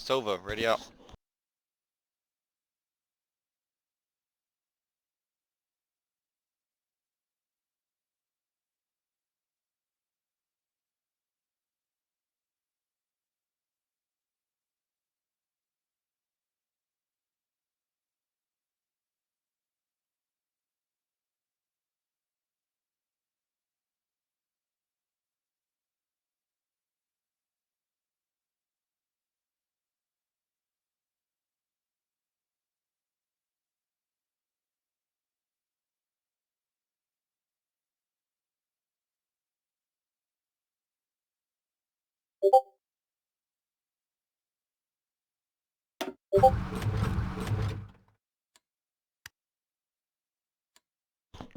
Silver, ready up.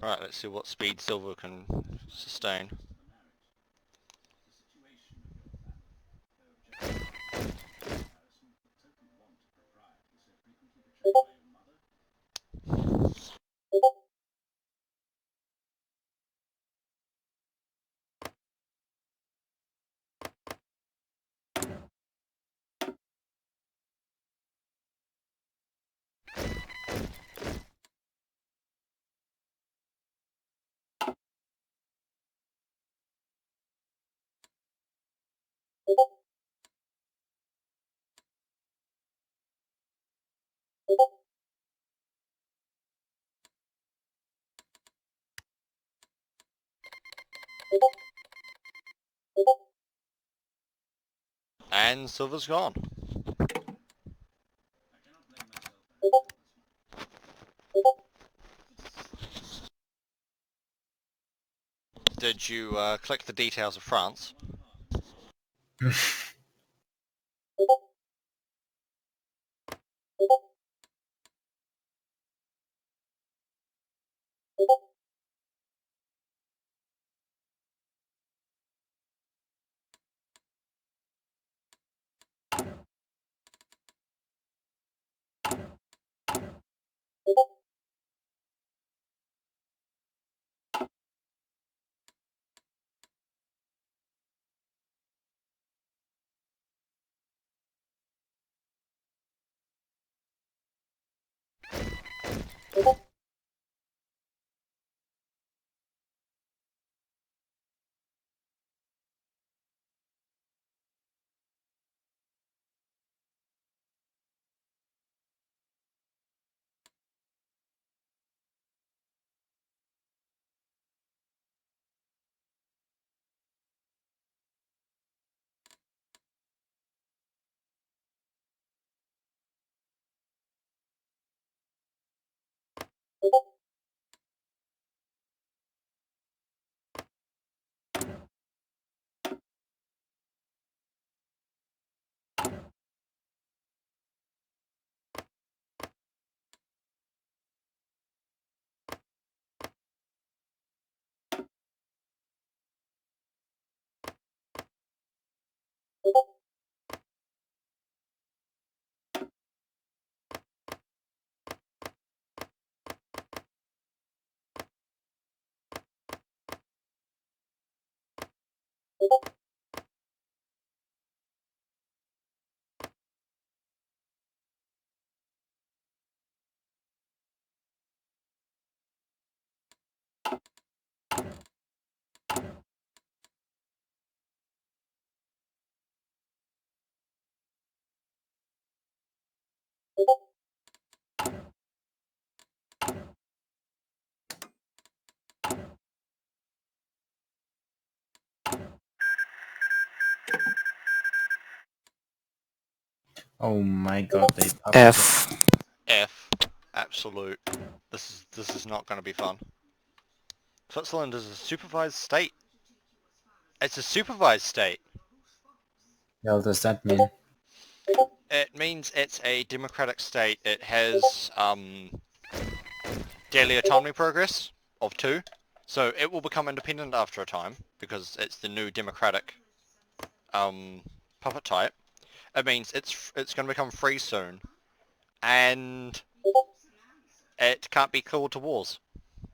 Alright, let's see what speed Silver can sustain. And Silver's gone. Did you click the details of France? Oh my god, they F. F. Absolute. This is not going to be fun. Switzerland is a supervised state. It's a supervised state. What does that mean? It means it's a democratic state. It has daily autonomy progress of 2. So it will become independent after a time because it's the new democratic puppet type. It means it's going to become free soon, and it can't be called to wars.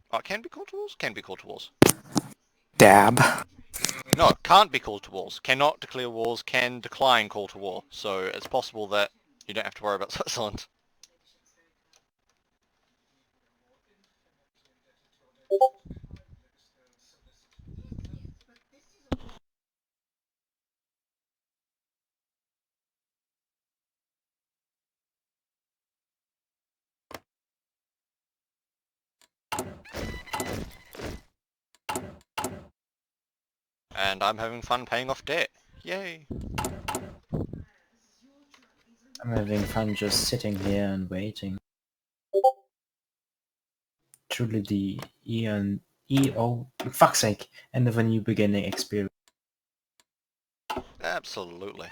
Oh, it can be called to wars? Can be called to wars. Dab. No, it can't be called to wars. Cannot declare wars, can decline call to war. So it's possible that you don't have to worry about Switzerland. And I'm having fun paying off debt. Yay. I'm having fun just sitting here and waiting. Truly the fuck's sake, end of a new beginning experience. Absolutely.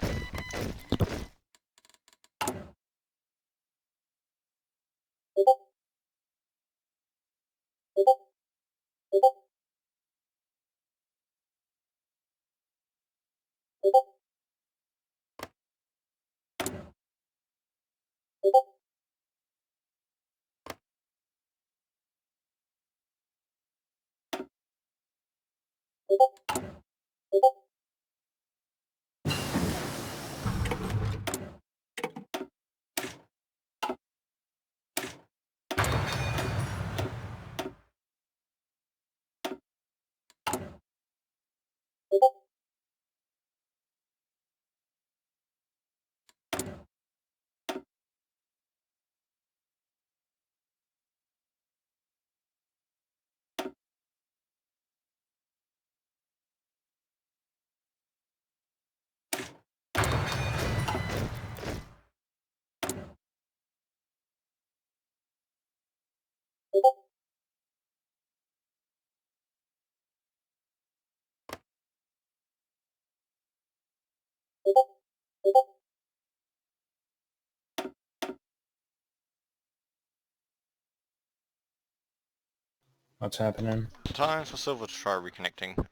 What's happening? Time for Silver to try reconnecting.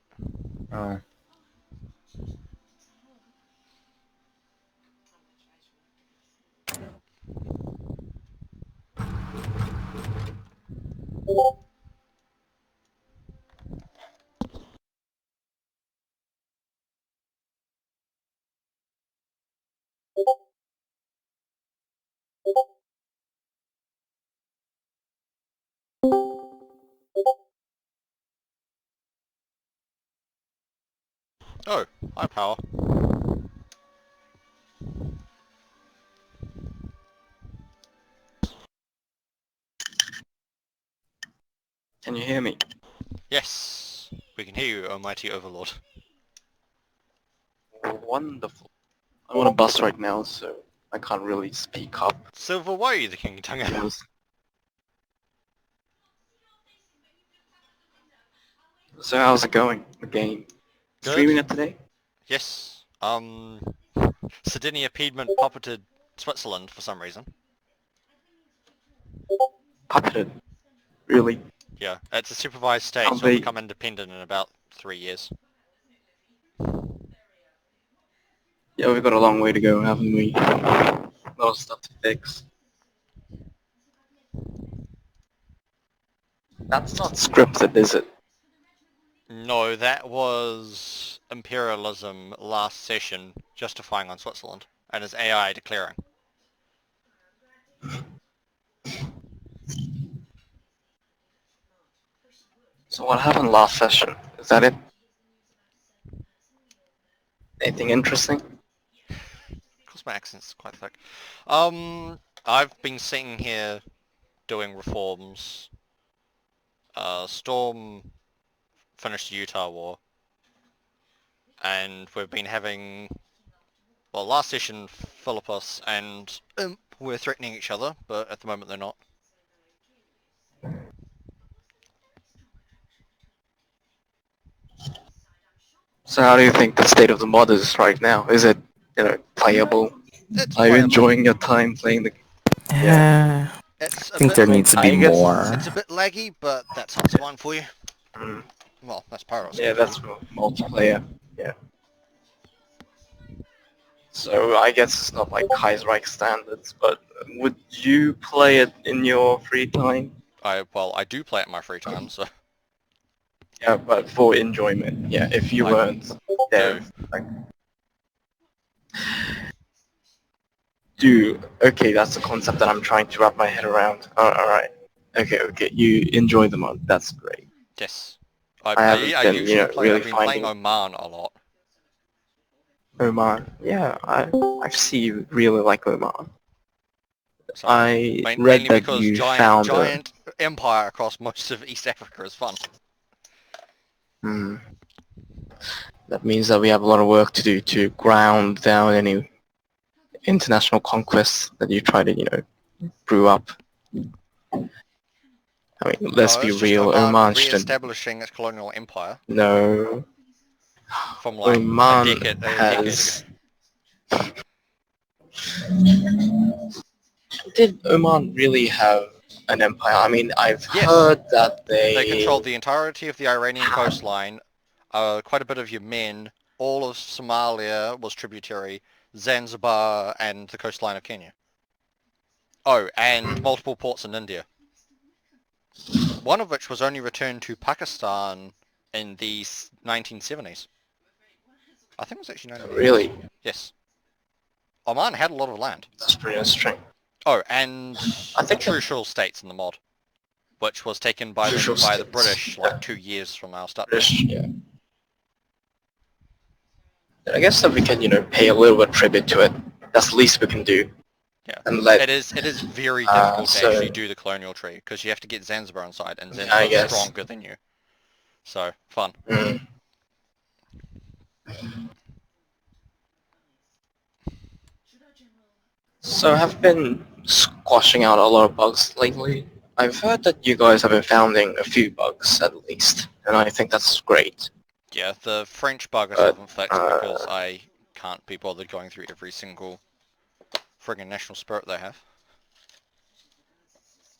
Oh. Oh, hi power. Can you hear me? Yes, we can hear you, almighty overlord. Wonderful. I'm on a bus right now, so I can't really speak up. Silver, why are you the king tongue? Yes. So how's it going? The game? Good. Streaming it today? Yes. Sardinia Piedmont puppeted Switzerland for some reason. Puppeted. Really? Yeah, it's a supervised state, How so it'll they... become independent in about 3 years. Yeah, we've got a long way to go, haven't we? A lot of stuff to fix. That's not scripted, is it? No, that was imperialism last session justifying on Switzerland, and is AI declaring. So what happened last session? Is that it? Anything interesting? Because my accent's quite thick. I've been sitting here doing reforms. Storm finished the Utah war, and we've been having, well, last session Philippus and Imp were threatening each other, but at the moment they're not. So how do you think the state of the mod is right now? Is it, playable? It's Are you playable. enjoying your time playing the... Yeah. It's I a think bit, there needs to be I guess more. it's a bit laggy, but that's Hudson One for you. Mm. Well, that's Pyros Yeah, for that's you. multiplayer. Yeah. So I guess it's not like Kaiserreich standards, but would you play it in your free time? I do play it in my free time, so Yeah, but for enjoyment. Yeah, if you I weren't. they're do. like do okay. That's the concept that I'm trying to wrap my head around. All right. Okay. You enjoy the mod. That's great. Yes. I haven't I been, usually play. really I've been playing finding Oman a lot. Oman. Yeah, I see you really like Oman. So I read mainly that because you found a. giant empire across most of East Africa is fun. Hmm, that means that we have a lot of work to do to ground down any international conquests that you try to, brew up. I mean, let's No, be it's just real, Oman Oman shouldn't. re-establishing its colonial empire No, from like Oman a decade ago. has. Did Oman really have an empire? I mean, I've Yes, heard that they they. controlled the entirety of the Iranian coastline, quite a bit of Yemen, all of Somalia was tributary, Zanzibar, and the coastline of Kenya. Oh, and multiple ports in India. One of which was only returned to Pakistan in the 1970s. I think it was actually 1980s. Really? Yes. Oman had a lot of land. That's pretty interesting. Oh, and I the think that Trucial States in the mod, which was taken by Crucial the States, British yeah. like 2 years from our start date. British, yeah. I guess that we can, pay a little bit of tribute to it. That's the least we can do. Yeah. And let, It is very difficult to so, actually do the colonial tree because you have to get Zanzibar inside, and yeah, I Zanzibar's guess. stronger than you. So fun. Mm. So I've been squashing out a lot of bugs lately. I've heard that you guys have been finding a few bugs at least, and I think that's great. Yeah, the French bug I still But haven't fixed because I can't be bothered going through every single friggin' national spirit they have.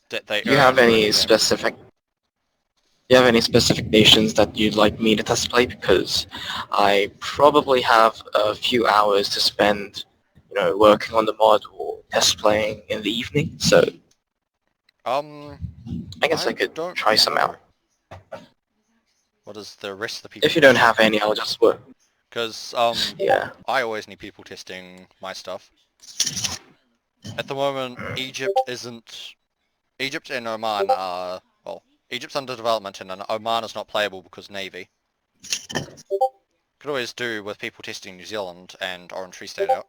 That they do you have earn any really badly. specific? Do you have any specific nations that you'd like me to test play? Because I probably have a few hours to spend, working on the mod or test playing in the evening. So I guess I I could don't try some know. out. What is the rest of the people If you don't testing? have any, I'll just work. Because Yeah. I always need people testing my stuff. At the moment, Egypt and Oman are, well, Egypt's under development and Oman is not playable because Navy. Could always do with people testing New Zealand and Orange Free State out.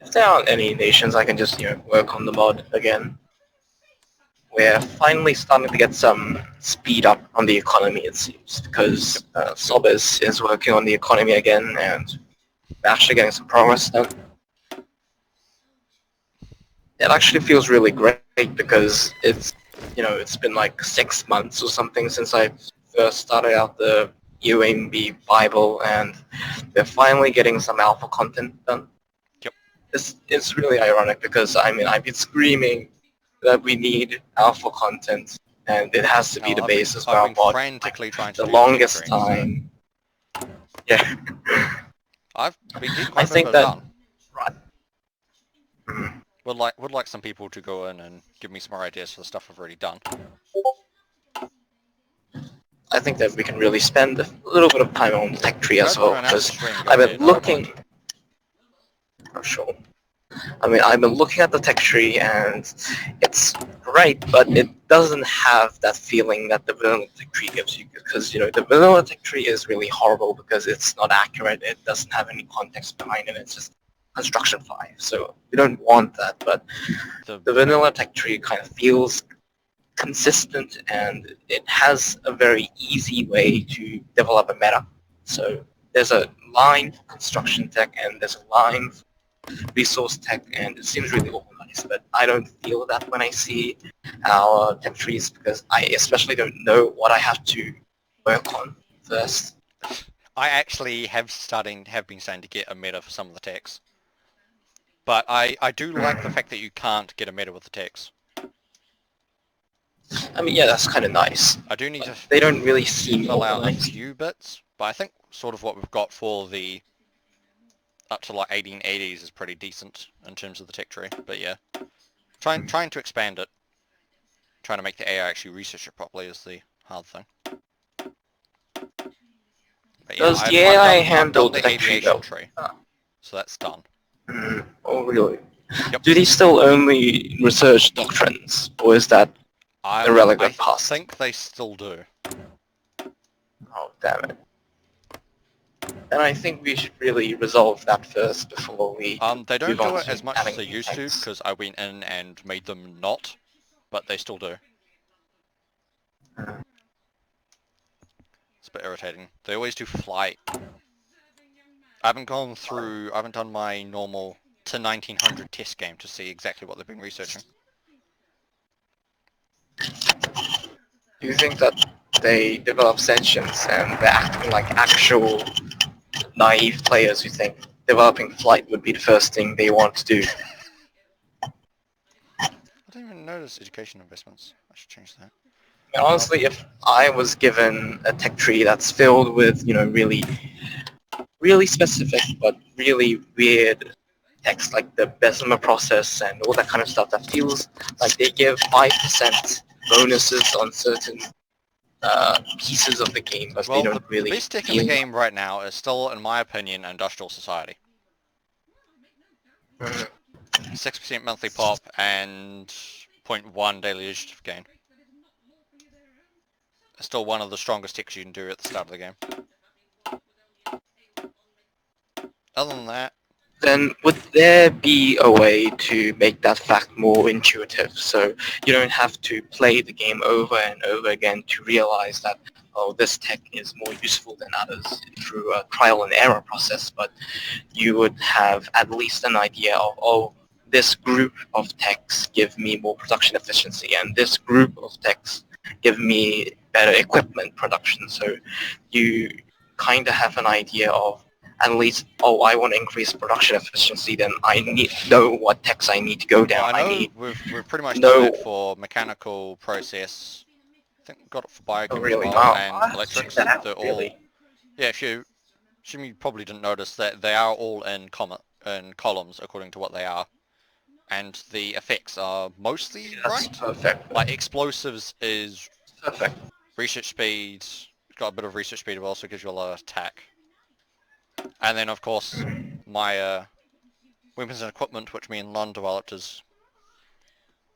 If there aren't any nations, I can just work on the mod again. We're finally starting to get some speed up on the economy, it seems, because Sobis is working on the economy again, and we're actually getting some progress done. It actually feels really great because it's been like 6 months or something since I first started out the EoaNB Bible, and we're finally getting some alpha content done. Yep. It's really ironic because I've been screaming that we need alpha content, and it has to be the basis of I've our been mod. frantically trying to The do the tech longest tree, so time. Yeah. I've been getting I quite a bit think of it that. done. Right. Mm. Would like some people to go in and give me some more ideas for the stuff I've already done. I think that we can really spend a little bit of time on the tech tree If you as guys want well, to announce because the stream, go I've ahead. been I don't mind. looking. Oh, sure. I've been looking at the tech tree, and it's great, but it doesn't have that feeling that the vanilla tech tree gives you, because the vanilla tech tree is really horrible because it's not accurate. It doesn't have any context behind it. It's just construction 5. So we don't want that, but the vanilla tech tree kind of feels consistent, and it has a very easy way to develop a meta. So there's a line for construction tech, and there's a line for resource tech, and it seems really organized, but I don't feel that when I see our tech trees, because I especially don't know what I have to work on first. I actually have been starting to get a meta for some of the techs. But I do like the fact that you can't get a meta with the techs. I mean, yeah, that's kind of nice. I do need to They don't really seem fill out a organized. few bits, but I think sort of what we've got for the up to like 1880s is pretty decent in terms of the tech tree. But yeah, trying to expand it, trying to make the AI actually research it properly is the hard thing. But Does I've the AI done, handle the the tech tree aviation though? tree, so that's done. Oh really? Yep. Do they still only research doctrines, or is that I irrelevant past? think they still do. Oh damn it. Then I think we should really resolve that first before we They don't move on do it to as much adding as they new used to, tanks. because I went in and made them not, but they still do. Uh, It's a bit irritating. They always do flight. I haven't gone through, I haven't done my normal to 1900 test game to see exactly what they've been researching. Do you think that they develop sentience and they're acting like actual naive players who think developing flight would be the first thing they want to do? I didn't even notice education investments. I should change that. I mean, honestly, if I was given a tech tree that's filled with, really, really specific but really weird text like the Bessemer process and all that kind of stuff that feels like they give 5% bonuses on certain pieces of the game, but they Well, the don't really best tech in feel the game right now is still, in my opinion, Industrial Society. 6% monthly pop and 0.1 daily initiative gain. It's still one of the strongest techs you can do at the start of the game. Other than that, Then would there be a way to make that fact more intuitive so you don't have to play the game over and over again to realize that, oh, this tech is more useful than others through a trial and error process, but you would have at least an idea of, oh, this group of techs give me more production efficiency and this group of techs give me better equipment production, so you kind of have an idea of at least, oh, I want to increase production efficiency, then I need to know what techs I need to go down. well, I know need we've pretty much done know. that for mechanical process. I think we got it for Oh, biochem as really? well, Oh, and I'll have to check electrics. that out, They're all, really. yeah, if you probably didn't notice that they are all in columns according to what they are, and the effects are mostly That's right. perfect. Like explosives is Perfect. research speed. It's got a bit of research speed, but also gives you a lot of attack. And then of course my weapons and equipment, which me and Lon developed, is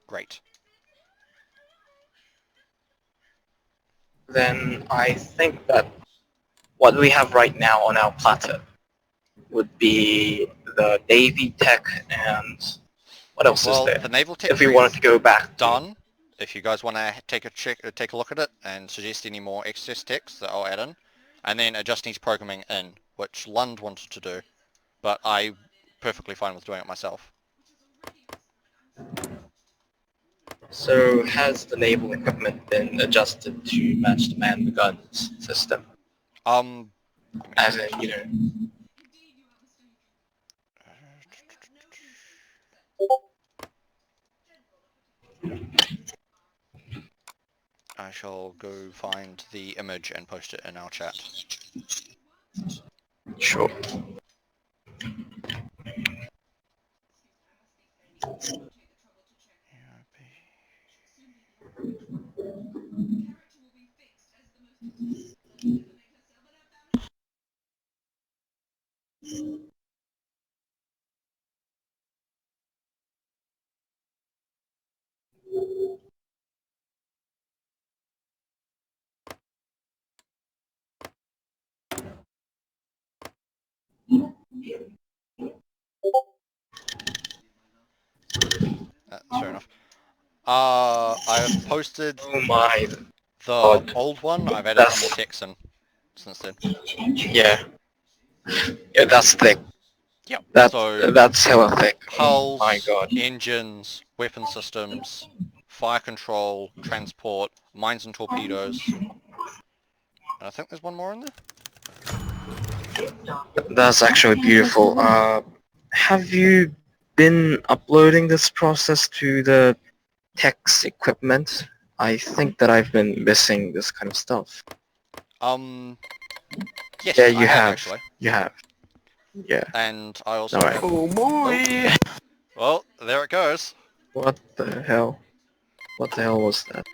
great. Then I think that what we have right now on our platter would be the Navy tech and what else is Well, there? the naval tech If we tree wanted is to go back to done. If you guys want to take a look at it and suggest any more excess text that I'll add in, and then it just needs programming in, which Lund wanted to do, but I perfectly fine with doing it myself. So has the naval equipment been adjusted to match the man-the-guns system? As in, I shall go find the image and post it in our chat. Sure. That's fair enough. I've posted Oh my the god. old one. I've added some more That's, text in since then. yeah. Yeah, that's thick. Yep. That's, So that's hella thick. Oh hulls, my god. engines, weapon systems, fire control, transport, mines and torpedoes. And I think there's one more in there. That's actually beautiful. Have you been uploading this process to the text equipment? I think that I've been missing this kind of stuff. Yes, Yeah, I you have have. actually. You have. Yeah. And I also Alright. have... Oh boy! Well, there it goes. What the hell? What the hell was that?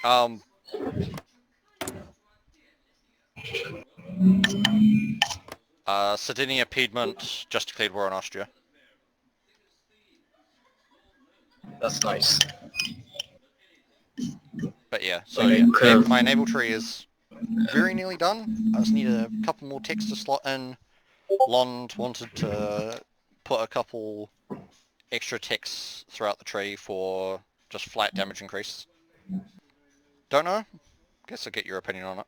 Um, Sardinia, Piedmont just declared war on Austria. That's nice. But yeah, so Okay, yeah, cool. my naval tree is very nearly done. I just need a couple more texts to slot in. Lond wanted to put a couple extra texts throughout the tree for just flat damage increase. Don't know. Guess I'll get your opinion on it.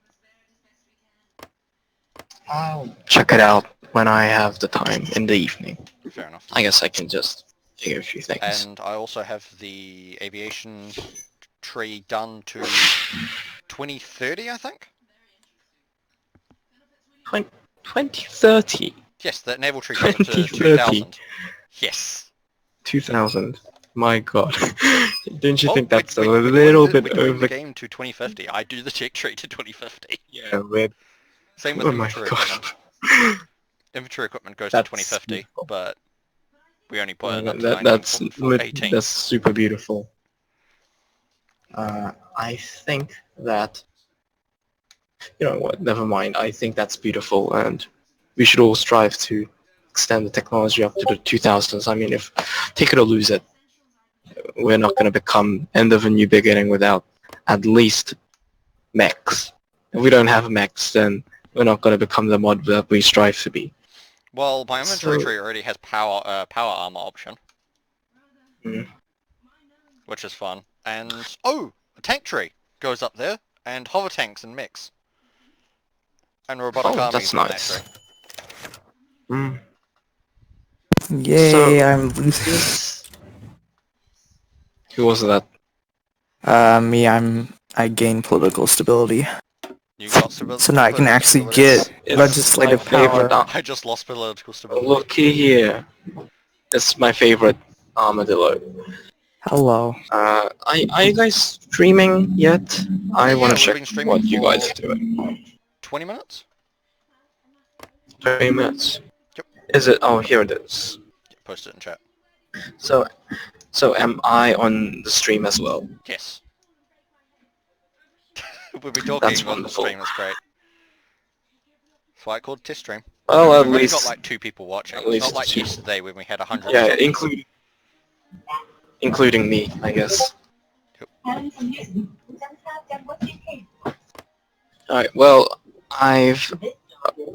I'll check it out when I have the time in the evening. Fair enough. I guess I can just figure a few things. And I also have the aviation tree done to 2030, I think? 2030? Yes, that naval tree goes up to 2030. 2000. Yes. 2000. My god. Don't you Well, think that's a we're little doing bit the over... game to 2050. I do the tech tree to 2050. Yeah, we're... Same with Oh my infantry god. equipment. Infantry equipment goes to That's 2050, beautiful. but we only put Oh it my up god, to that's 1918. that's super beautiful. I think that... You know what, never mind. I think that's beautiful, and we should all strive to extend the technology up to the 2000s. I mean, if take it or lose it, we're not going to become end of a new beginning without at least mechs. If we don't have mechs, then we're not going to become the mod that we strive to be. Well, my inventory So- tree already has power armor option, Mm. which is fun. And oh, a tank tree goes up there, and hover tanks and mechs, and robotic Oh, armies that's on nice. that tree. Mm. Yay, So- I'm losing. Who was that? Me, I gain political stability. You got stability. So now I can actually get It's legislative my favorite power. I just lost political stability. Looky here. It's my favorite armadillo. Hello. Are you guys streaming yet? I Yeah, want to we've check been streaming what you guys for- are doing. 20 minutes? 20 minutes. Yep. Is it? Oh, here it is. Yeah, post it in chat. So am I on the stream as well? Yes. We'll be talking That's on the wonderful. stream, that's great. That's why I called test stream. Well, We've at only least... got like 2 people watching. at It's least not like two. yesterday when we had 100. Yeah, including me, I guess. Alright, well, I've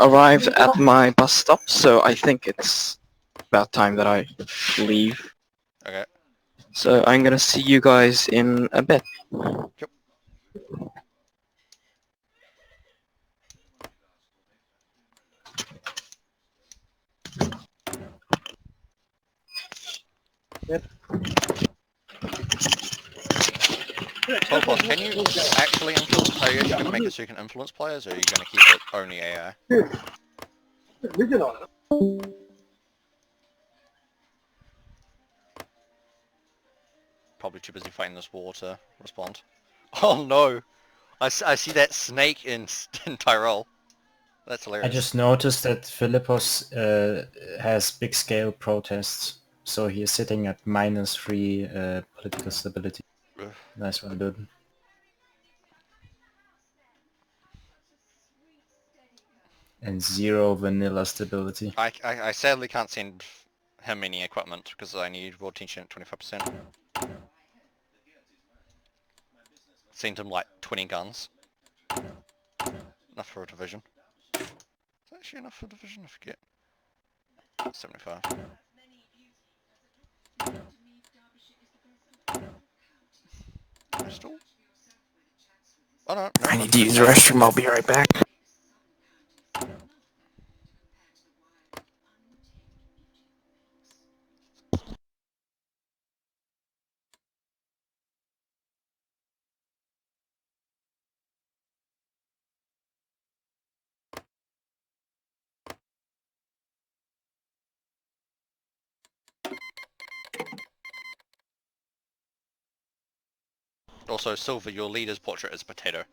arrived at my bus stop, so I think it's about time that I leave. Okay. So I'm gonna see you guys in a bit. Yep. Topos, can you actually influence? Are you actually going to make it so you can influence players, or are you going to keep it only AI? Probably too busy fighting this war to respond. Oh no! I see that snake in Tyrol. That's hilarious. I just noticed that Philippos has big scale protests, so he is sitting at -3 political stability. Ugh. Nice one, dude. And 0 vanilla stability. I sadly can't send him any equipment because I need world tension at 25%. Send him like 20 guns. Enough for a division. Is that actually enough for a division? I forget. 75. Crystal? Oh no, no. I need to use the restroom. I'll be right back. Also, Silver, your leader's portrait is potato.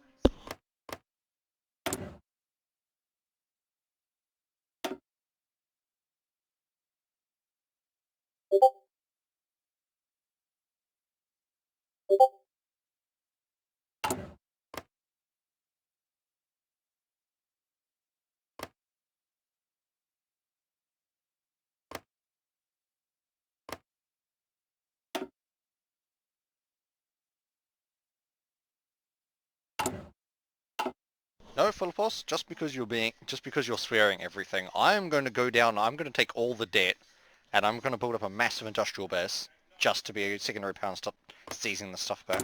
No, Philippos, just because you're swearing everything, I'm going to go down, I'm going to take all the debt, and I'm going to build up a massive industrial base, just to be a secondary power and start seizing the stuff back.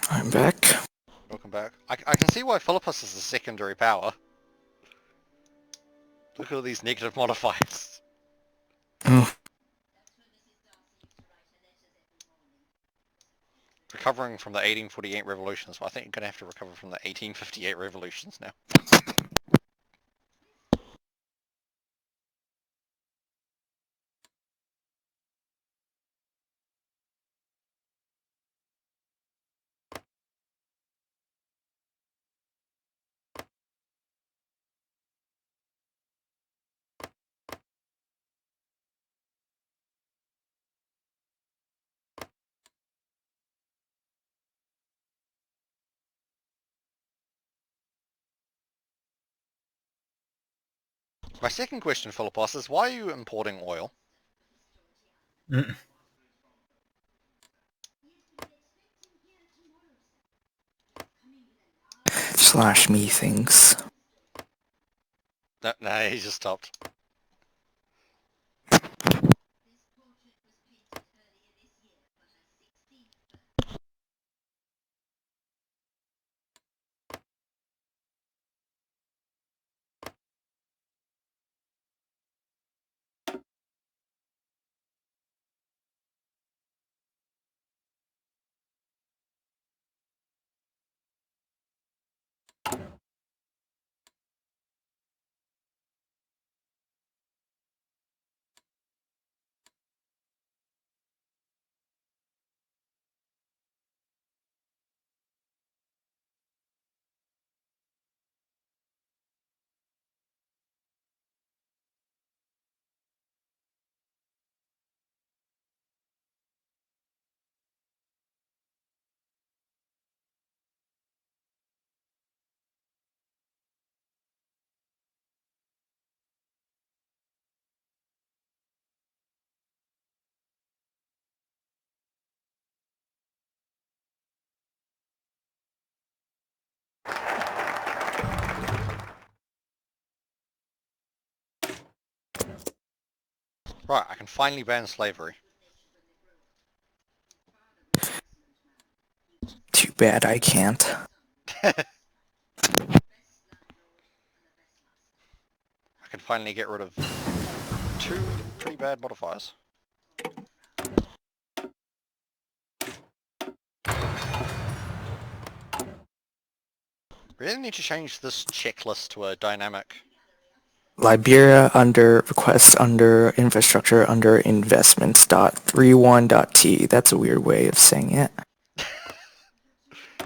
I'm back. Welcome back. I can see why Philippus is a secondary power. Look at all these negative modifiers. Oh, Recovering from the 1848 revolutions. Well, I think you're going to have to recover from the 1858 revolutions now. My second question, Philippos, is why are you importing oil? Mm. Slash me things. No, he just stopped. Right, I can finally ban slavery. Too bad I can't. I can finally get rid of 2 pretty bad modifiers. Really need to change this checklist to a dynamic. Liberia under requests under infrastructure under investments .31.t. That's a weird way of saying it.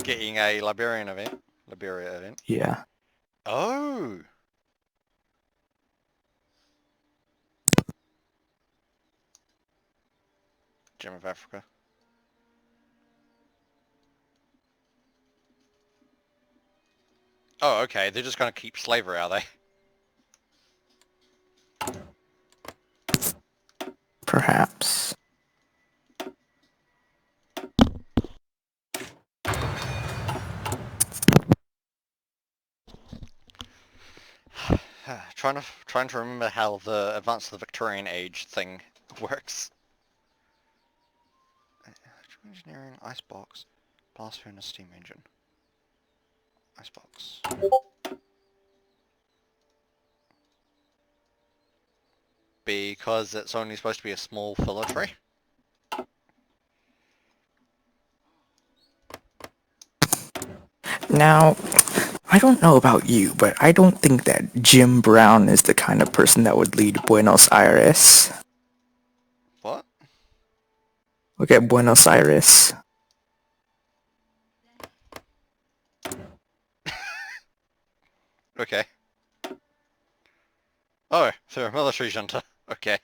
Getting a Liberia event. Yeah. Oh! Gem of Africa. Oh, okay, they're just gonna keep slavery, are they? Perhaps. Trying to remember how the Advance of the Victorian Age thing works. Engineering, icebox, blast furnace, steam engine. Icebox. Because it's only supposed to be a small filletry. Now, I don't know about you, but I don't think that Jim Brown is the kind of person that would lead Buenos Aires. What? Look at Buenos Aires. Okay. Oh, they're a military junta. Okay.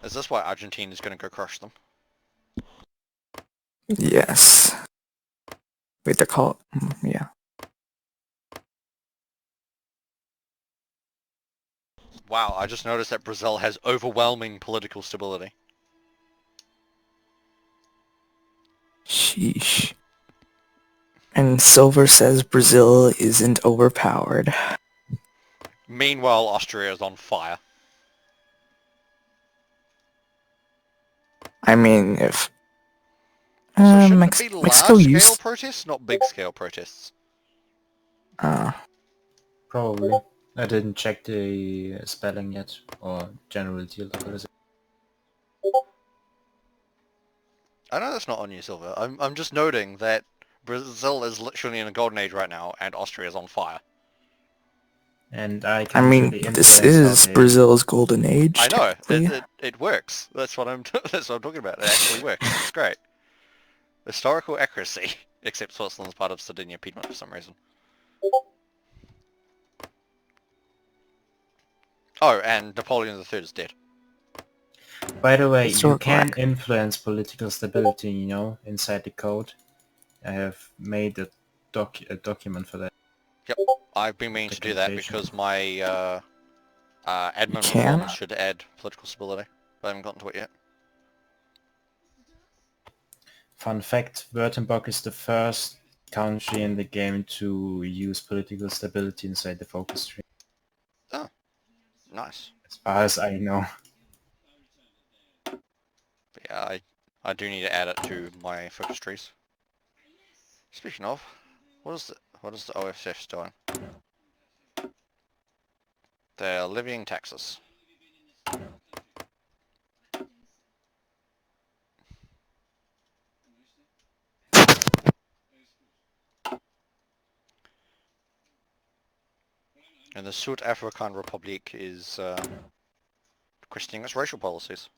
Is this why Argentina is going to go crush them? Yes. Wait, they're called... yeah. Wow, I just noticed that Brazil has overwhelming political stability. Sheesh. And Silver says Brazil isn't overpowered. Meanwhile, Austria is on fire. I mean, if... Also, shouldn't it be Mexico large-scale used... protests, not big-scale protests? Probably. I didn't check the spelling yet, or general deal localization. I know that's not on you, Silver. I'm just noting that Brazil is literally in a golden age right now, and Austria is on fire. And I I can mean, really this influence is how they... Brazil's golden age, I know technically. it works. That's what I'm that's what I'm talking about. It actually works. It's great. Historical accuracy, except Switzerland's part of Sardinia Piedmont for some reason. Oh, and Napoleon III is dead. By the way, you Historical can record. influence political stability, you know, inside the code. I have made a document for that. Yep, I've been meaning to do that Documentation. because my admin can? reforms should add political stability, but I haven't gotten to it yet. Fun fact, Württemberg is the first country in the game to use political stability inside the focus tree, Oh, nice. as far as I know. But yeah, I do need to add it to my focus trees. Speaking of, what is the OFF doing? They're levying taxes. And the South African Republic is questioning its racial policies.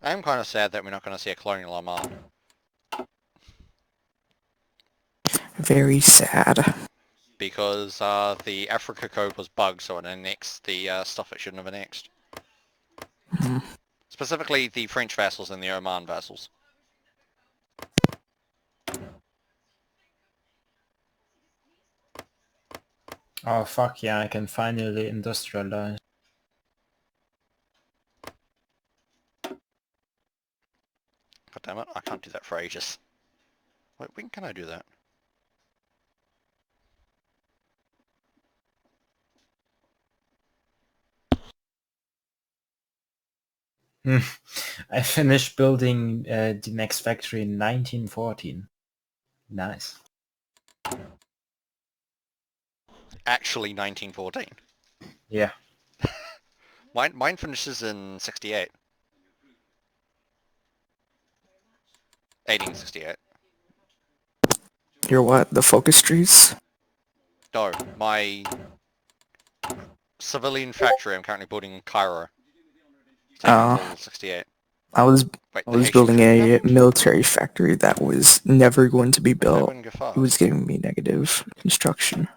I am kind of sad that we're not going to see a colonial Oman. Very sad. Because the Africa code was bugged, so it annexed the stuff it shouldn't have annexed. Hmm. Specifically the French vassals and the Oman vassals. Oh fuck yeah, I can finally industrialize. God damn it, I can't do that for ages. Wait, when can I do that? I finished building the next factory in 1914. Nice. Actually 1914. Yeah. Mine finishes in 68. 1868. Your what? The focus trees? No, my civilian factory I'm currently building in Cairo. It's taking Oh. until 68. I was Wait, I the was Haitian building tree a happened? military factory that was never going to be What built. happened in Gafar? It was giving me negative construction.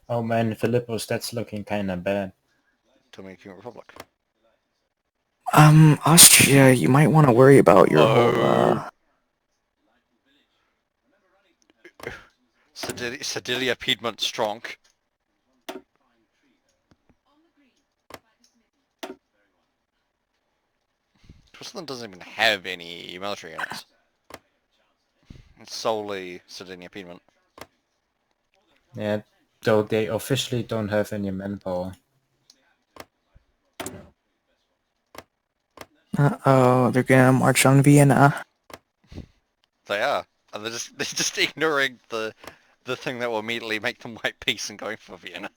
Oh man, Philippos, that's looking kinda bad. Dominican Republic. Austria, you might want to worry about your whole, Oh. Sedilia Piedmont strong. Switzerland doesn't even have any military units. It's solely Sardinia Piedmont. Yeah, though they officially don't have any manpower. Uh-oh, they're gonna march on Vienna. They are. And they're just ignoring the thing that will immediately make them white peace and going for Vienna.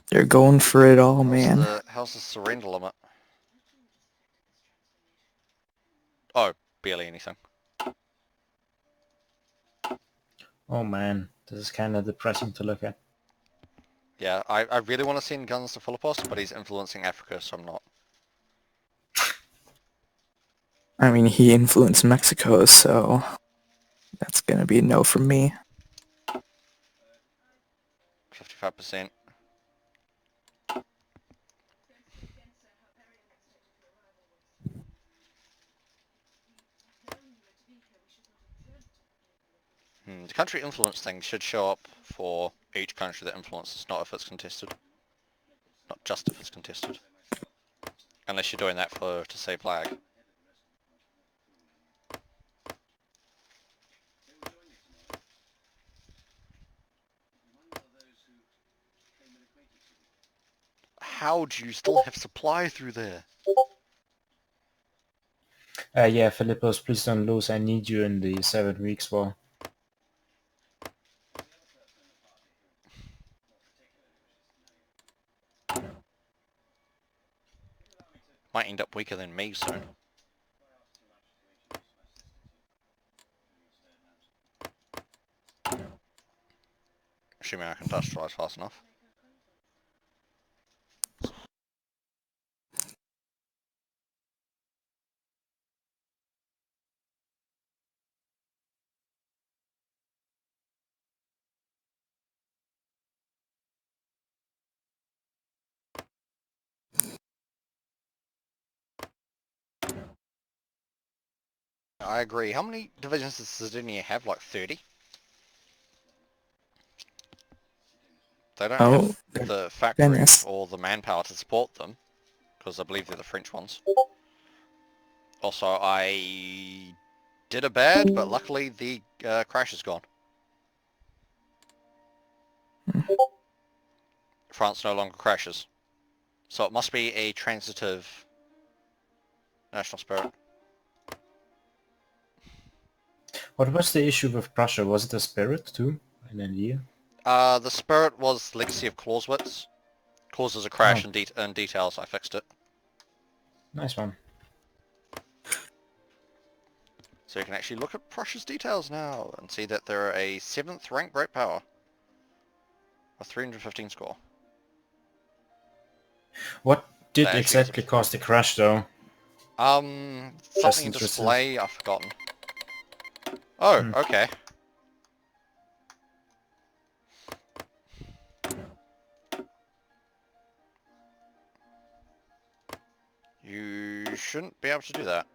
They're going for it all, man. How's the surrender limit? Oh, barely anything. Oh man, this is kinda depressing to look at. Yeah, I really want to send guns to Philippos, but he's influencing Africa, so I'm not. I mean, he influenced Mexico, so that's gonna be a no from me. 55%. The country influence thing should show up for each country that influences, not if it's contested. Not just if it's contested. Unless you're doing that to say flag. How do you still have supply through there? Yeah, Philippos, please don't lose. I need you in the 7 weeks war. Might end up weaker than me soon. Assuming I can industrialize fast enough. I agree. How many divisions does Sardinia have? Like 30? They don't Oh, have the factories Venice. or the manpower to support them, because I believe they're the French ones. Also, I did a bad, but luckily the crash is gone. France no longer crashes. So it must be a transitive national spirit. What was the issue with Prussia? Was it a spirit too? An idea? The spirit was Legacy of Clausewitz. Causes a crash in details, I fixed it. Nice one. So you can actually look at Prussia's details now and see that they're a 7th rank great power. A 315 score. What did That actually exactly cause the crash though? Something in interested. display, I've forgotten. Oh, okay. You shouldn't be able to do that.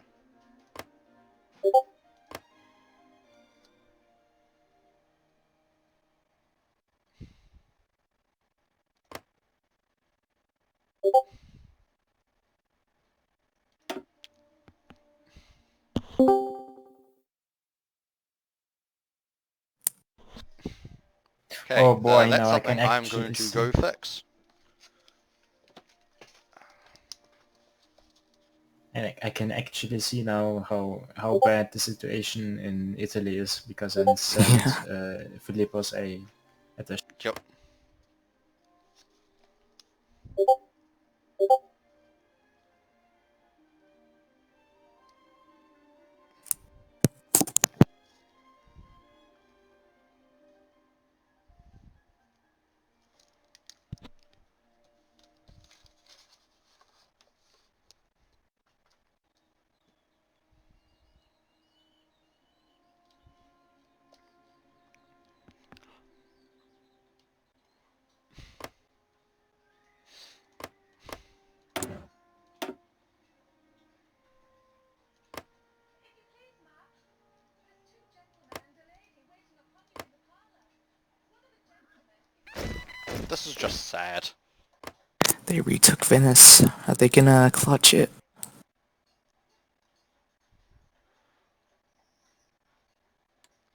Okay, Oh boy, that's now I something can I'm actually going to see. go fix. And I can actually see now how bad the situation in Italy is because I sent Philippos a Yep. This is just sad. They retook Venice. Are they gonna clutch it?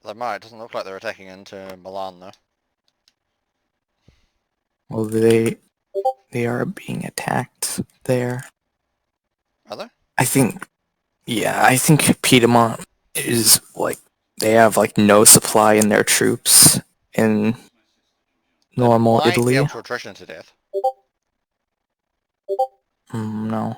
They might. It doesn't look like they're attacking into Milan though. Well, they are being attacked there. Are they? I think, yeah, I think Piedmont is like they have like no supply in their troops in They normal might be Italy. able to attrition to death. No.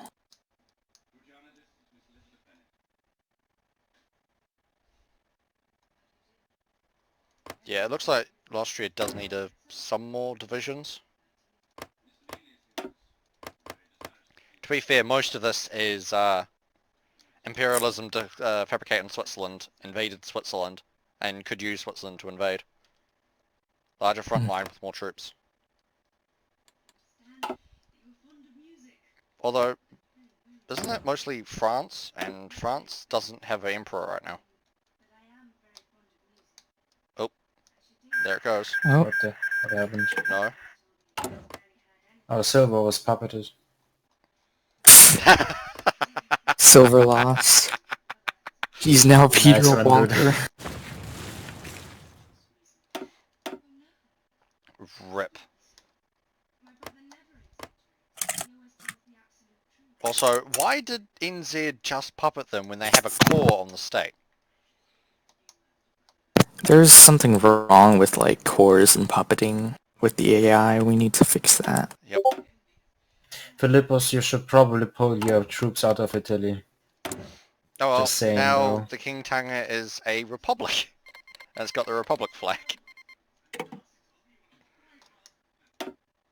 Yeah, it looks like Austria does need some more divisions. To be fair, most of this is imperialism to fabricate in Switzerland, invaded Switzerland, and could use Switzerland to invade. Larger front line with more troops. Although, isn't that mostly France? And France doesn't have an emperor right now. Oh, there it goes. Oh, what happened? No. Oh, Silver was puppeted. silver loss. He's now Peter Nice one, dude. Walker. Rip. Also, why did NZ just puppet them when they have a core on the state? There's something wrong with like cores and puppeting with the AI. We need to fix that. Yep. Philippos, you should probably pull your troops out of Italy. Oh well, Just saying, now though. the King Tanga is a republic. And it's got the republic flag.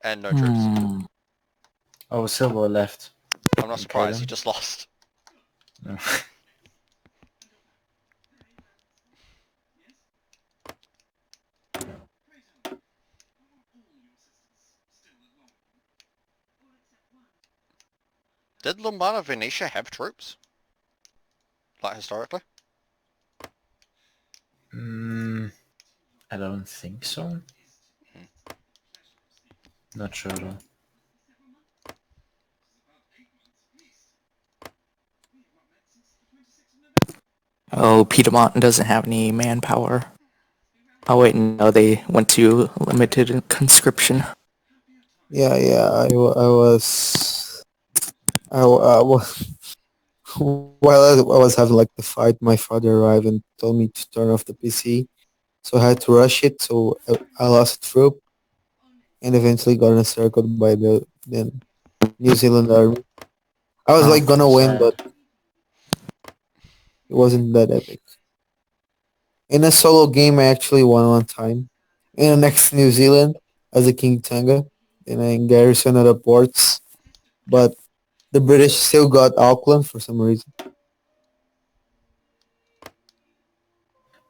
And no troops. Oh, Silver left. I'm not surprised, he just lost. No. Did Lombana Venetia have troops? Like historically? I don't think so. Not sure though. Oh, Piedmont doesn't have any manpower. Oh wait, no, they went to limited conscription. Yeah, yeah. I was. I was. While I was having like the fight, my father arrived and told me to turn off the PC. So I had to rush it. So I lost a troop and eventually got encircled by the then New Zealand army. I was Oh, like gonna win, sad. but it wasn't that epic. In a solo game, I actually won one time. In the next New Zealand as a King Tanga, and I garrisoned other ports, but the British still got Auckland for some reason.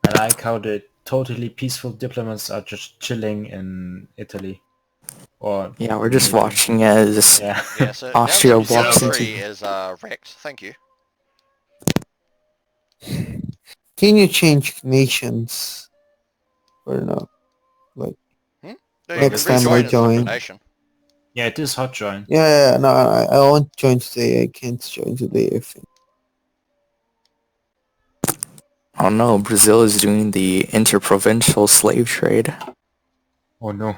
I like how the totally peaceful diplomats are just chilling in Italy. Or Yeah, we're just maybe- watching as Yeah. Yeah, so Austria now that New walks Zealand into- 3 is wrecked. Thank you. Can you change nations or no? Like No, you next can time I rejoin as a different join. nation. Yeah, it is hot join. Yeah, no, I won't join today. I can't join today. I think. Oh no, Brazil is doing the interprovincial slave trade. Oh no.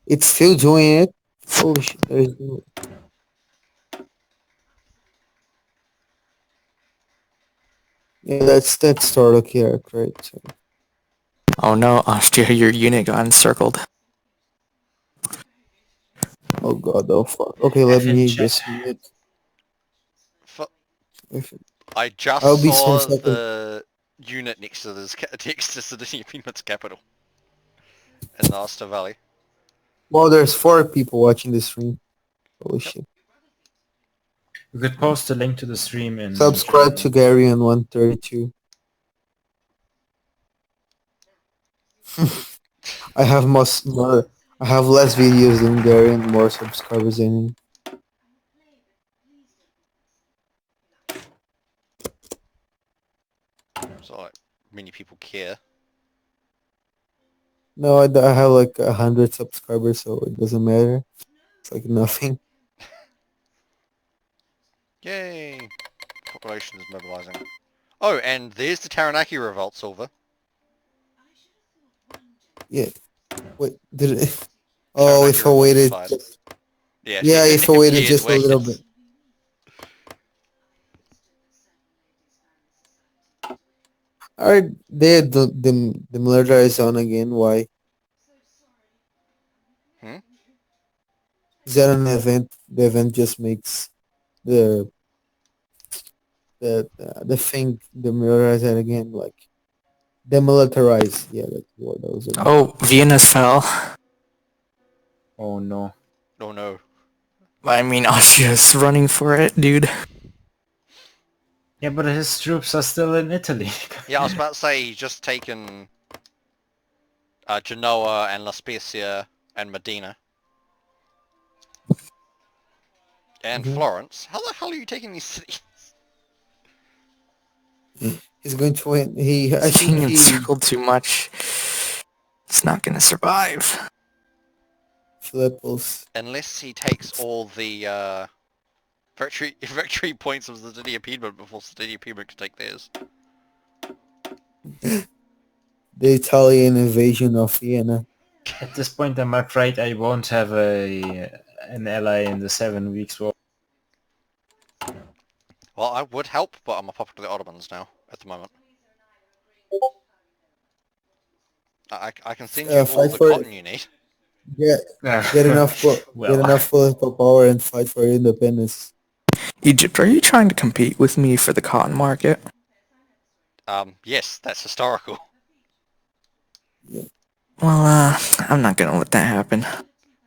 It's still doing it. Holy shit! There's no. Yeah, that's Starlock right? So, Oh no, Austria, your unit got encircled. oh god, oh fuck. Okay, let F in me chat. just mute. If- I just I'll be some saw second. the unit next to this next to Sardinia Piedmont's capital in the Ulster Valley. Well, there's 4 people watching the stream. Holy shit! You could post a link to the stream in Subscribe to Gary on 132. I have more. I have less videos than Gary and more subscribers than him. So like many people care. No, I have like 100 subscribers, so it doesn't matter. It's like nothing. Yay! Population is mobilizing. Oh, and there's the Taranaki revolt, Silver. Yeah. Wait, did it? Oh, Taranaki if I revolt waited. fired. Yeah, Yeah, if I waited Pierre's just a little bit. ways. Alright, they the military zone again. Why? Hmm? Is that an event? The event just makes the the thing demilitarize it again, like demilitarize. Yeah, that's the word I was looking for. Oh, Vienna fell. Oh no. Oh no. I mean, Austria's running for it, dude. Yeah, but his troops are still in Italy. Yeah, I was about to say he's just taken Genoa and La Spezia and Medina. And Mhm. Florence. How the hell are you taking these cities? He's going to win. I He's think being he encircled too much. It's not gonna survive. Philippos. Unless he takes all the victory points of the Sardinia Piedmont before Sardinia Piedmont can take theirs. The Italian invasion of Vienna. At this point, I'm afraid I won't have an ally in the 7 weeks war. Well, I would help, but I'm a puppet of the Ottomans now, at the moment. I can send you all Fight the for cotton you need. get get enough Well, get enough political power and fight for independence. Egypt, are you trying to compete with me for the cotton market? Yes, that's historical. Well, I'm not gonna let that happen.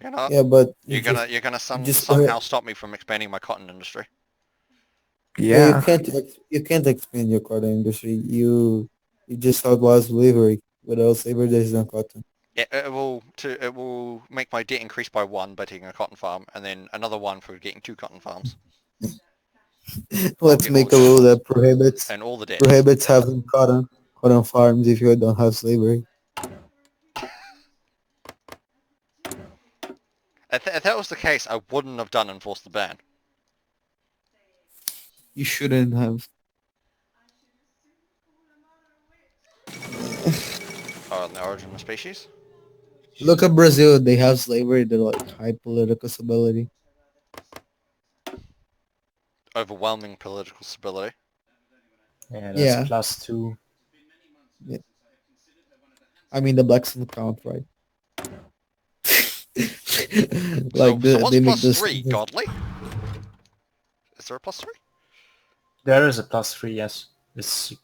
You're not. Yeah, but You're gonna just somehow stop me from expanding my cotton industry. yeah, Yeah. you can't expand your cotton industry. You just outlaw slavery. Without slavery, there's no cotton. It will make my debt increase by 1 by taking a cotton farm, and then another 1 for getting 2 cotton farms. Let's get make a all rule the that prohibits and all the debt. having cotton. cotton farms if you don't have slavery. If that was the case, I wouldn't have done enforce the ban. You shouldn't have. The origin of species. Look at Brazil. They have slavery. They're like high political stability. Overwhelming political stability. Yeah, that's Yeah. +2. I mean, the blacks don't count, right? So what's they make plus this. 3, godly? Is there a plus 3? There is a +3, yes. It's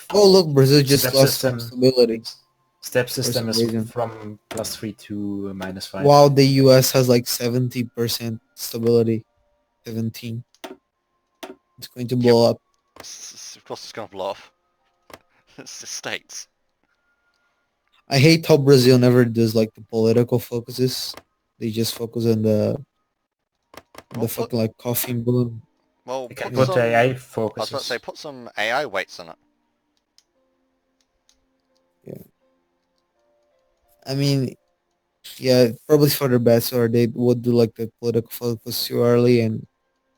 Oh look, Brazil just step lost system. stability. Step system some is reason. from +3 to -5. While the US has like 70% stability. 17. It's going to blow up. Of course it's gonna blow off. It's the states. I hate how Brazil never does like the political focuses. They just focus on the Well, fucking like coffee balloon. Well, You can put put some... AI I was focuses. about to say, put some AI weights in it. I mean, yeah, probably for the best, or they would do like the political focus too early and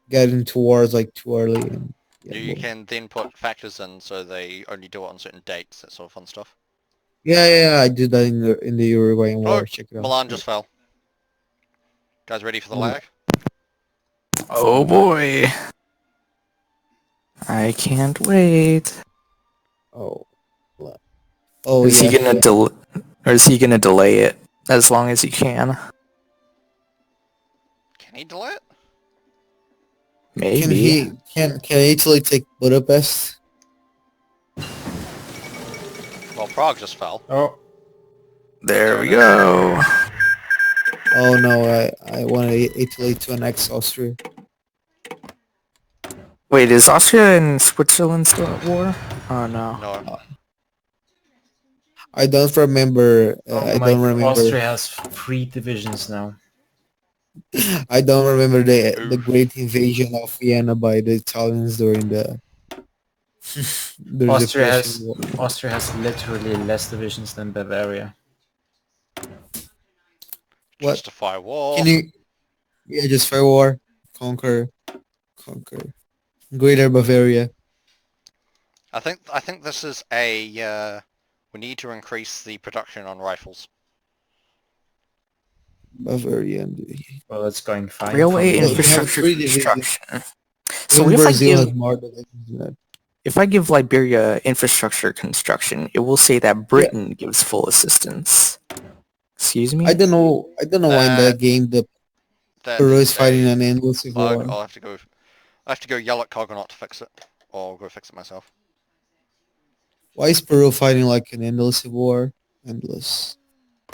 get into wars like too early. And You can then put factors in so they only do it on certain dates, that sort of fun stuff. yeah, I did that in the Uruguayan war. Oh, Check it out. Milan just fell. Guys ready for the Mm. lag? Oh boy. I can't wait. Oh, oh Is yeah. he gonna or is he gonna delay it as long as he can? Can he delay it? Maybe. Can Italy take Budapest? Well, Prague just fell. Oh, There we go. Oh no, I wanted Italy to annex Austria. Wait, is Austria and Switzerland still at war? Oh no. No. I don't remember. I my don't remember. Austria has 3 divisions now. I don't remember the Oof. great invasion of Vienna by the Italians during the Austria Prussian War. has literally less divisions than Bavaria. What? Justify war. Can you? Yeah, just fair war, conquer, Greater Bavaria. I think this is a we need to increase the production on rifles. Bavaria. Well, it's going fine. Railway for me. infrastructure three divisions. construction. So Even if I Brazil has give more divisions than that. if I give Liberia infrastructure construction, it will say that Britain gives full assistance. Excuse me? I don't know why in that game the Then Peru is fighting they an endless war. I'll have to go. I have to go yell at Cogonut to fix it, or I'll go fix it myself. Why is Peru fighting like an endless war? Endless.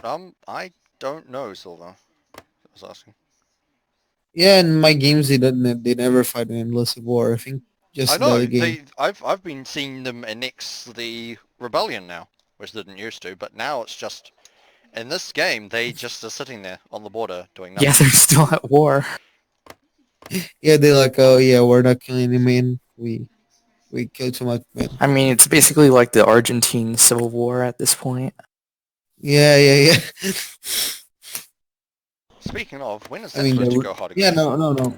I don't know, Silver. I was asking. Yeah, in my games they never fight an endless war. I think just I in the know other game. I've been seeing them annex the rebellion now, which they didn't used to, but now it's just in this game they just are sitting there on the border doing nothing. Yeah, they're still at war. Yeah, they're like, oh yeah, we're not killing any men. We killed too much men. I mean, it's basically like the Argentine Civil War at this point. Yeah. Speaking of, when is I that mean, supposed to go hot yeah, again? no.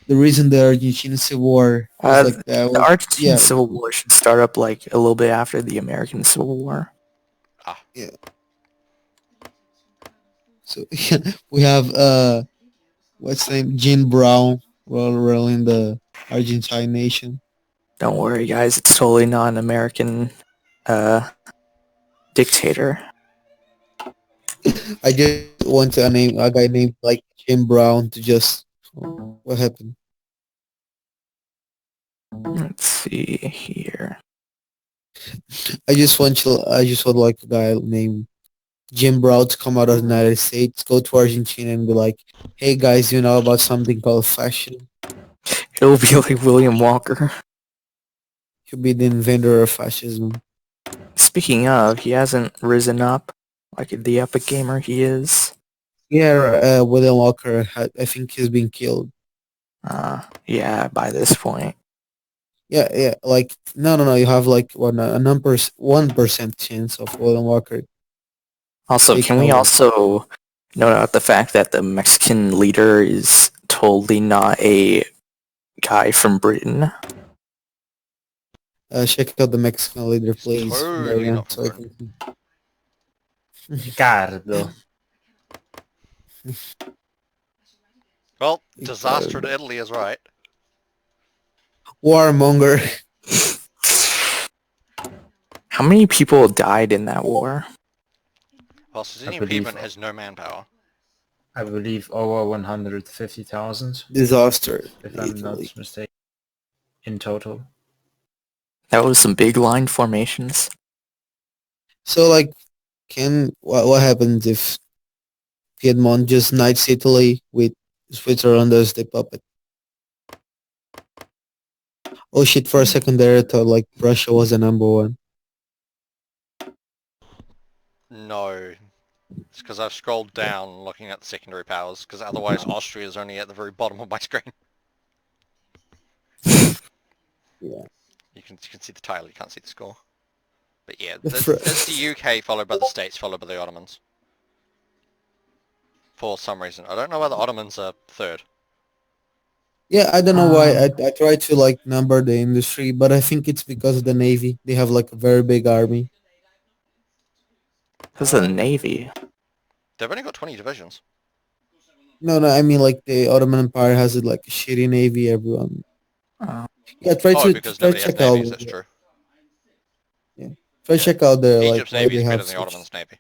The reason the Argentine Civil War was like that. The Argentine Yeah, Civil War should start up like a little bit after the American Civil War. so we have what's the name? Jim Brown ruling the Argentine nation. Don't worry, guys. It's totally not an American dictator. I just want to name a guy named like Jim Brown to just. What happened? Let's see here. I just want like a guy named Jim Brown to come out of the United States, go to Argentina, and be like, "Hey guys, you know about something called fascism? It'll be like William Walker. He'll be the inventor of fascism." Speaking of, he hasn't risen up like the epic gamer he is. Yeah, William Walker. I think he's been killed. Yeah, by this point. Yeah. Like no. You have like a numbers 1% chance of William Walker Also, taking can we over. also note out the fact that the Mexican leader is totally not a guy from Britain? Check out the Mexican leader, It's please, totally Marian, not from so I Britain. can. Ricardo. Well, Ricardo. disaster to Italy is right. Warmonger. How many people died in that war? Well, Sicilian believe- Piedmont has no manpower. I believe over 150,000, Disaster. if in I'm Italy. not mistaken, in total. That was some big line formations. So like, what happens if Piedmont just knights Italy with Switzerland as the puppet? Oh shit! For a second there, I thought like Russia was the number one. No. It's because I've scrolled down looking at the secondary powers, because otherwise Austria is only at the very bottom of my screen. Yeah. You can see the title, you can't see the score. But yeah, The it's the UK followed by the States followed by the Ottomans. For some reason. I don't know why the Ottomans are third. Yeah, I don't know why. I try to like number the industry, but I think it's because of the navy. They have like a very big army. Because of the Navy. They've only got 20 divisions. No, I mean like the Ottoman Empire has like a shitty navy. Everyone. Uh, Yeah, Oh, because nobody has check out. navies, that's true. Yeah, try Yeah. check out the like Egypt's why navy they is better have than the such. Ottomans' navy.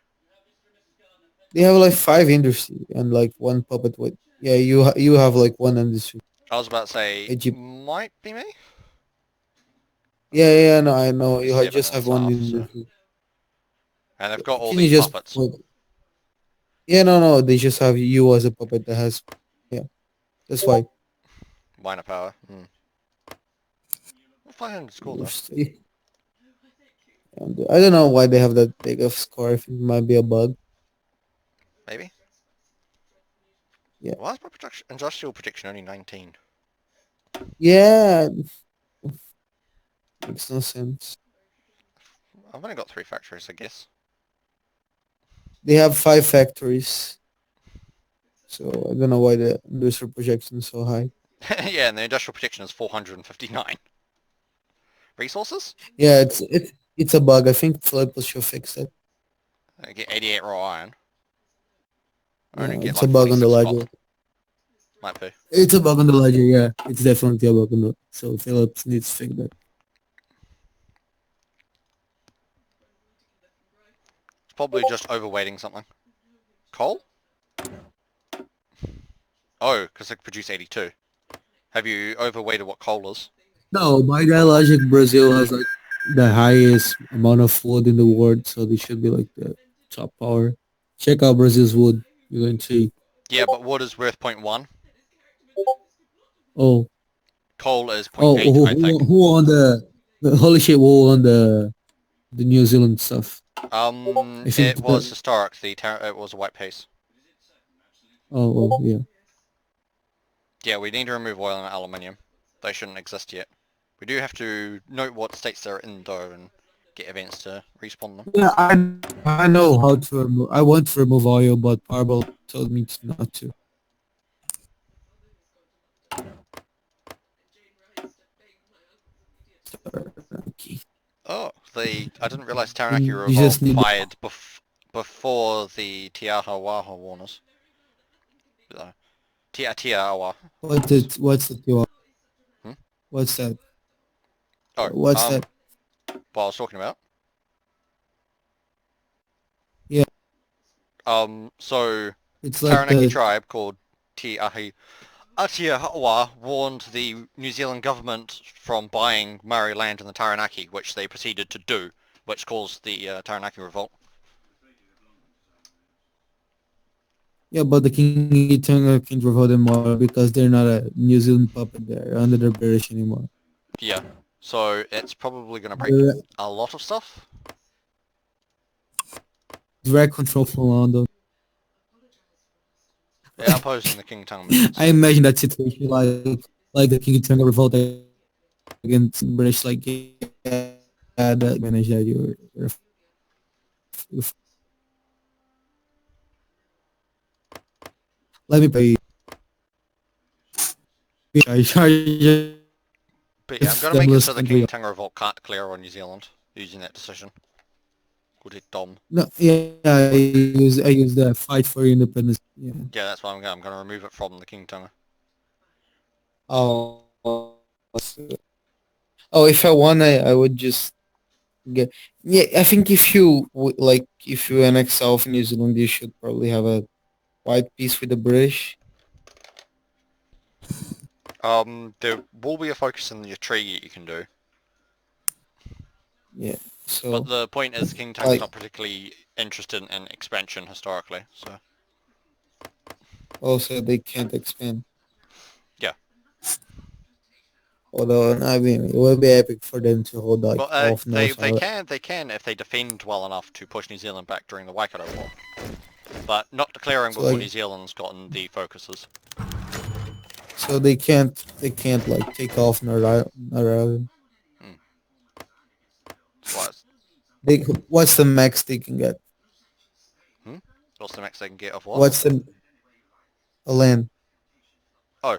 They have like 5 industry and like one puppet with. Yeah, you have like one industry. I was about to say, Egypt. might be me? Yeah, no, I know. Be You seven just and a have one half, so. industry. And they've got all Can you the just puppets. Yeah, no. They just have you as a puppet that has. Yeah, that's why. Minor power. Hmm. Well, 500 score though. And I don't know why they have that big of score. I think it might be a bug. Maybe? Yeah. Why is my industrial protection only 19? Yeah, makes no sense. I've only got 3 factories, I guess. They have 5 factories, so I don't know why the industrial projection is so high. Yeah, and the industrial protection is 459. Resources? Yeah, it's a bug. I think Philippus should fix it. I get 88 raw iron. I only No, get it's a like bug on the 46 ledger. cotton. Might be. It's a bug on the ledger. Yeah, it's definitely a bug on the. So Philips needs to fix that. It's probably just overweighting something. Coal? Oh, because they produce 82. Have you overweighted what coal is? No, by that logic, Brazil has like the highest amount of wood in the world, so they should be like the top power. Check out Brazil's wood. You're going to see. Yeah, but wood is worth 0.1. Oh, Coal is oh, 0.8, I think. who on the holy shit? Who on the New Zealand stuff? I think. It was historic. It was a white piece. Yeah. Yeah, we need to remove oil and aluminium. They shouldn't exist yet. We do have to note what states they're in though and get events to respawn them. Yeah, I know how to remove. I want to remove oil, but Parbal told me not to. Okay. Oh, I didn't realize Taranaki You Revolt just need. fired before the Tiahawaha Warners. Tiahawa. What's the tiwa? Hmm? What's that? Oh, What's that? what I was talking about. Yeah. So It's the like Taranaki the. tribe called Atiahawa warned the New Zealand government from buying Maori land in the Taranaki, which they proceeded to do, which caused the Taranaki Revolt. Yeah, but the King Eternal can't revolt them more because they're not a New Zealand puppet. They're under the British anymore. Yeah, so it's probably going to break Direct, a lot of stuff. direct control from London. Yeah, opposing the King Tongue missions. I imagine that situation like the King Eternal revolt. against British, like that manage that let me pay. I But yeah, I'm going to the make it English so the country. King Tonga Revolt can't declare on New Zealand using that decision. Good hit, Dom. No, yeah, I use the fight for independence. Yeah. Yeah, that's why I'm going to remove it from the King Tonga. Oh, oh, if I won, I would just get. Yeah, I think if you annex South New Zealand, you should probably have a white peace with the British. There will be a focus in your treaty you can do, Yeah. but So the point is King Tonga's like not particularly interested in expansion historically, so also they can't expand. yeah. Although I mean, it would be epic for them to hold like Well, half they North they Island. can they can if they defend well enough to push New Zealand back during the Waikato War, but not declaring So before like New Zealand's gotten the focuses. so they can't like take off North Island. Hmm. What? They what's the max they can get? Hmm? What's the max they can get of what? What's the land? Oh,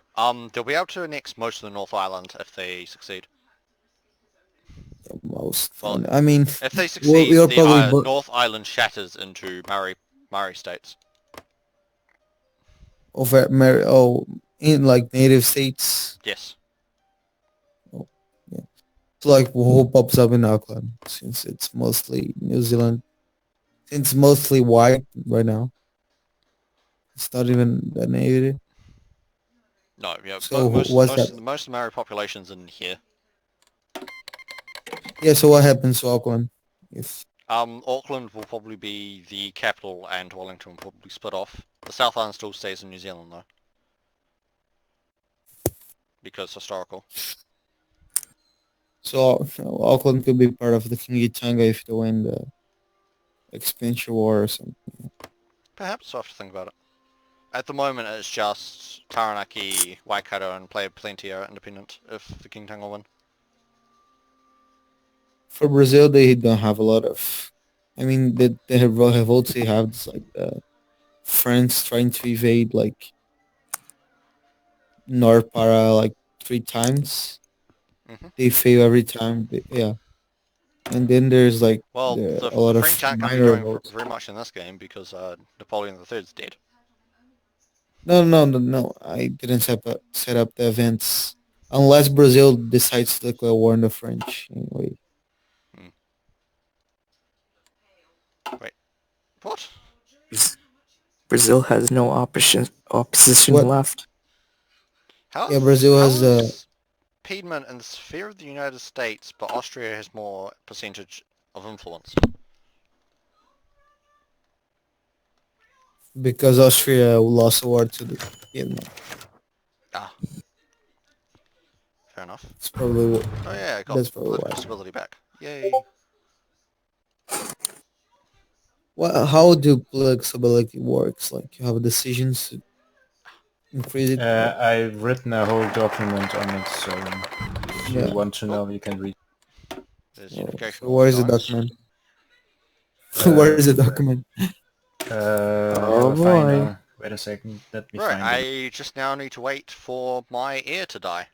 they'll be able to annex most of the North Island if they succeed. Most Well, fun. I mean, if they we're, succeed, we're the probably North Island shatters into Maori states. over in like native states. Yes. Oh, yeah. So like who pops up in Auckland since it's mostly New Zealand. Since it's mostly white right now. It's not even the native. No. Yeah. So what's Most that? of the Maori population's in here. Yeah. So what happens to Auckland if Auckland will probably be the capital, and Wellington will probably split off. The South Island still stays in New Zealand though, because historical. so Auckland could be part of the Kingi Tonga if they win the expansion war or something? Perhaps I'll have to think about it. At the moment, it's just Taranaki, Waikato, and Plenty are independent if the King Tonga win. For Brazil, they don't have a lot of. I mean, they have also have this, like France trying to invade like North Para like 3 times. Hmm. They fail every time. Yeah, and then there's like Well, a the lot French of aren't going to be minor doing votes. very much in this game because Napoleon III's dead. No, no, no, no. I didn't set up the events unless Brazil decides to declare war on the French. Anyway, Hmm. Wait, what? Brazil has no opposition what? left. Yeah, Brazil How has is Piedmont in the sphere of the United States, but Austria has more percentage of influence? because Austria lost a war to the Vietnam. Ah, fair enough. It's probably Oh yeah, I got that's probably why. political stability back. Yay. Well, how do flexibility works? Like you have decisions to increase it. I've written a whole document on it, so if you Yeah. want to Oh, know, you can read. there's Oh, unification so wars where is the going. document? Where Uh, is the document? have Oh a boy. final. Wait a second, let me Right, find it. I just now need to wait for my heir to die.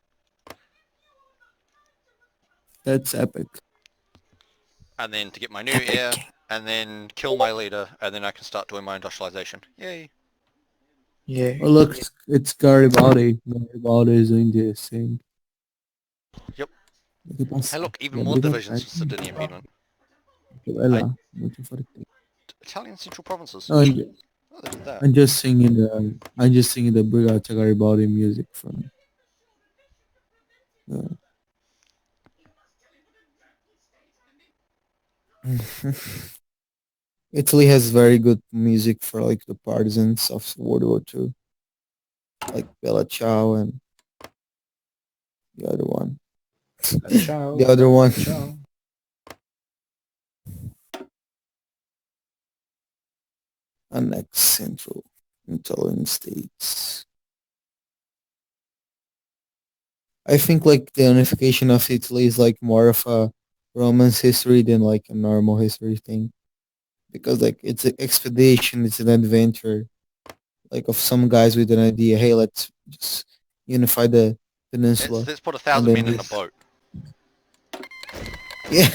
That's epic. And then to get my new Epic heir, King. and then kill my leader, and then I can start doing my industrialization. Yay. Yeah. Oh look, it's Garibaldi. Garibaldi is doing this thing. Yep. O que Hey passa? look, even more Gabriel divisions for Sardinia and Piedmont. vai I, lá. Muito forte. Italian Central Provinces. No, Oh, they did that. I'm just singing the Brigata Garibaldi music from. Uh, Italy has very good music for like the partisans of World War II, like Bella Ciao and the other one. Ciao, The other one, ciao. annex Central Italian states. I think like the unification of Italy is like more of a Romance history than like a normal history thing. Because like it's an expedition, it's an adventure, like of some guys with an idea. Hey, let's just unify the peninsula, Let's put and 1,000 then men in a this. boat. Yeah,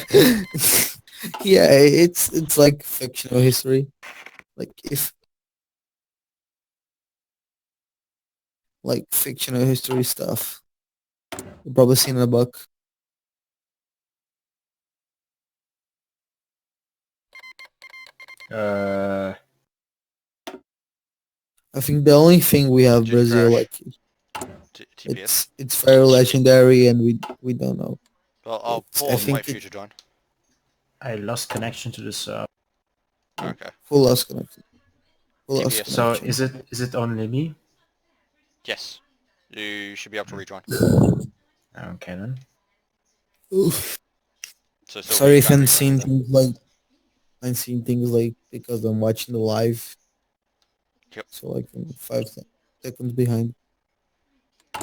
yeah. It's like fictional history. Like if like fictional history stuff. You've probably seen in a book. Uh, I think the only thing we have Did you Brazil crash? like TPS? it's very legendary and we don't know. Well, I'll It's I pause and wait think for you it's to join. I lost connection to the server. Okay. full lost connection. Full lost TPS. So connection. is it only me? Yes. You should be able to rejoin. Okay then. Oof. So Sylvia, Sorry you if can't I'm rejoin seeing either. things like because I'm watching the live. Yep. So like I'm 5 seconds behind.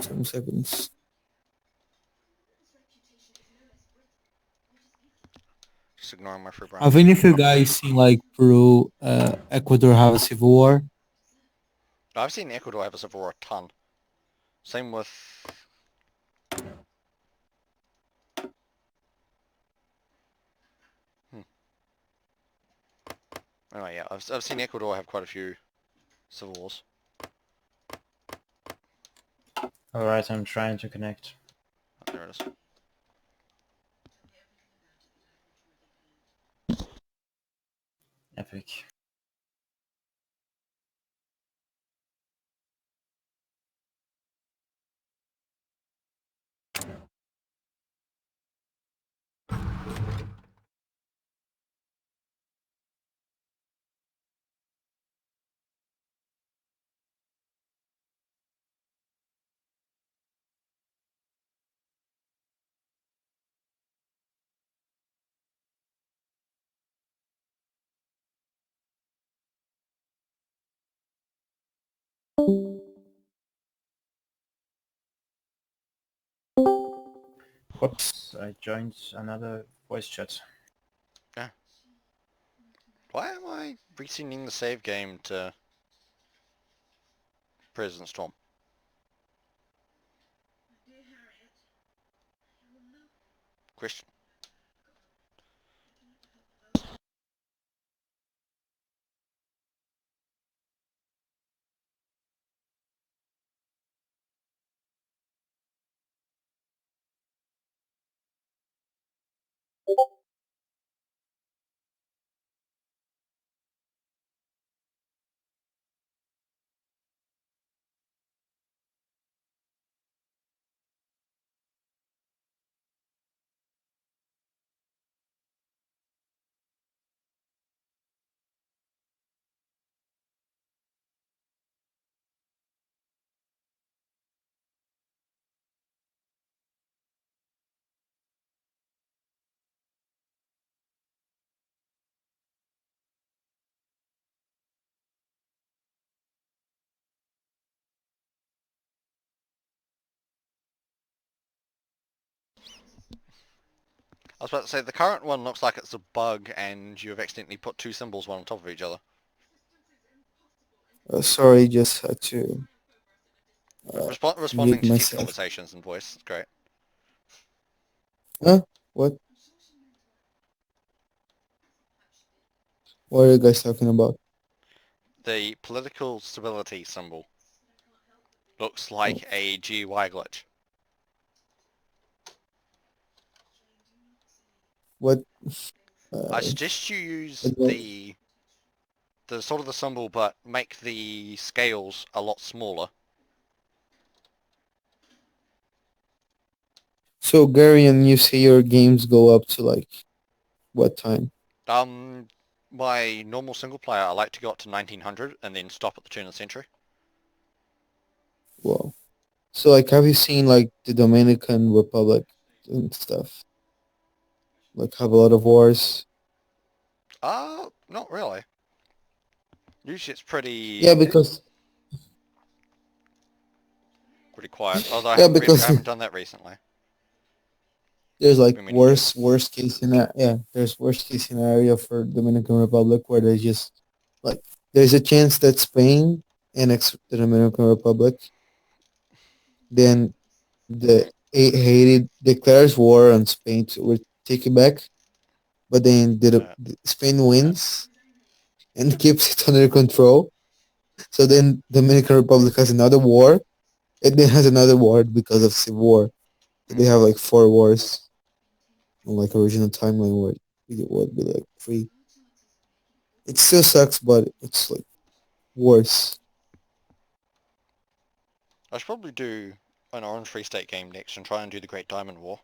7 seconds. Just ignoring my free brain. Have any of you guys seen like Peru, Ecuador have a civil war? I've seen Ecuador have a civil war a ton. Same with... Anyway, yeah, I've seen Ecuador have quite a few civil wars. Alright, I'm trying to connect. Oh, there it is. Epic. Whoops, I joined another voice chat. Yeah. Why am I resending the save game to President Storm? Question. I was about to say, the current one looks like it's a bug and you have accidentally put two symbols one on top of each other. Sorry, just had to Responding mute to text myself. conversations in voice, it's great. Huh? What? What are you guys talking about? The political stability symbol looks Oh, like a GUI glitch. what? I Uh, suggest you I use don't- the sort of the symbol, but make the scales a lot smaller. so Gary, and you say your games go up to like what time? My normal single player, I like to go up to 1900 and then stop at the turn of the century. Well, so like, have you seen like the Dominican Republic and stuff? Like, have a lot of wars. Not really. Usually it's Yeah, pretty... because pretty quiet. Although I Yeah, haven't because haven't done that recently. there's like Been meaning to. worst case scenario. Yeah, there's worst case scenario for Dominican Republic where they just like there's a chance that Spain annex the Dominican Republic, then Haiti declares war on Spain to take it back, but then Spain wins and keeps it under control. So then Dominican Republic has another war, and then has another war because of civil war. So they have like 4 wars on like original timeline where it would be like 3. It still sucks, but it's like worse. I should probably do an Orange Free State game next and try and do the Great Diamond War.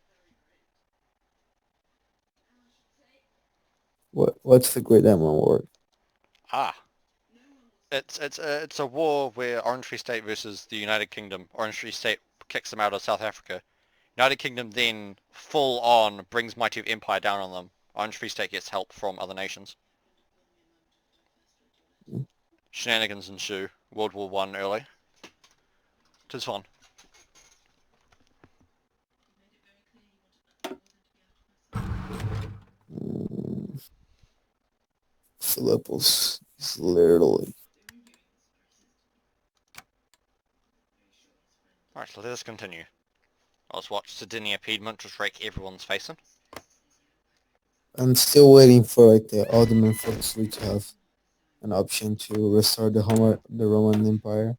What's the Great Diamond War? Ah, it's a war where Orange Free State versus the United Kingdom. Orange Free State kicks them out of South Africa. United Kingdom then full on brings Mighty of Empire down on them. Orange Free State gets help from other nations. Shenanigans ensue. World War One early. 'Tis fun. Mm, Philippus is literally Alright, so let us continue. Let's watch Sardinia Piedmont just rake everyone's face in. I'm still waiting for like the Ottoman Fortescue to have an option to restore the Roman Empire.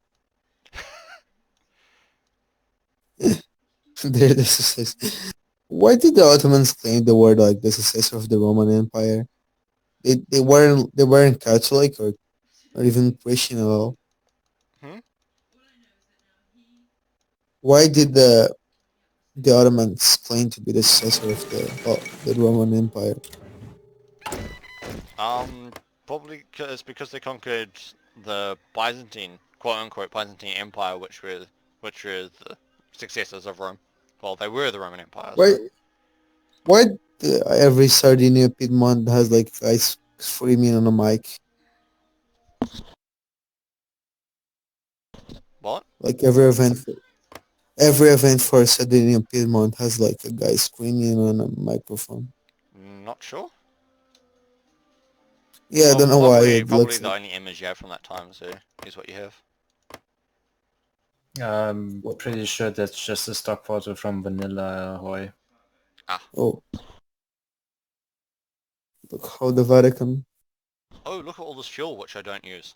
They're the success. Why did the Ottomans claim they were like the successor of the Roman Empire? They weren't Catholic or even Christian at all. Hmm? Why did the Ottomans claim to be the successor of the Roman Empire? Probably because they conquered the Byzantine, quote-unquote Byzantine Empire, which were the successors of Rome. Well, they were the Roman Empire, Why so... why every Sardinia Piedmont has like guys screaming on a mic? What? Like every event for Sardinia Piedmont has like a guy screaming on a microphone. Not sure. Yeah, I don't know why Probably it looks the like. only image you have from that time, so here's what you have. I'm pretty sure that's just a stock photo from Vanilla Hoy. Oh, look how the Vatican Oh, look at all this fuel which I don't use.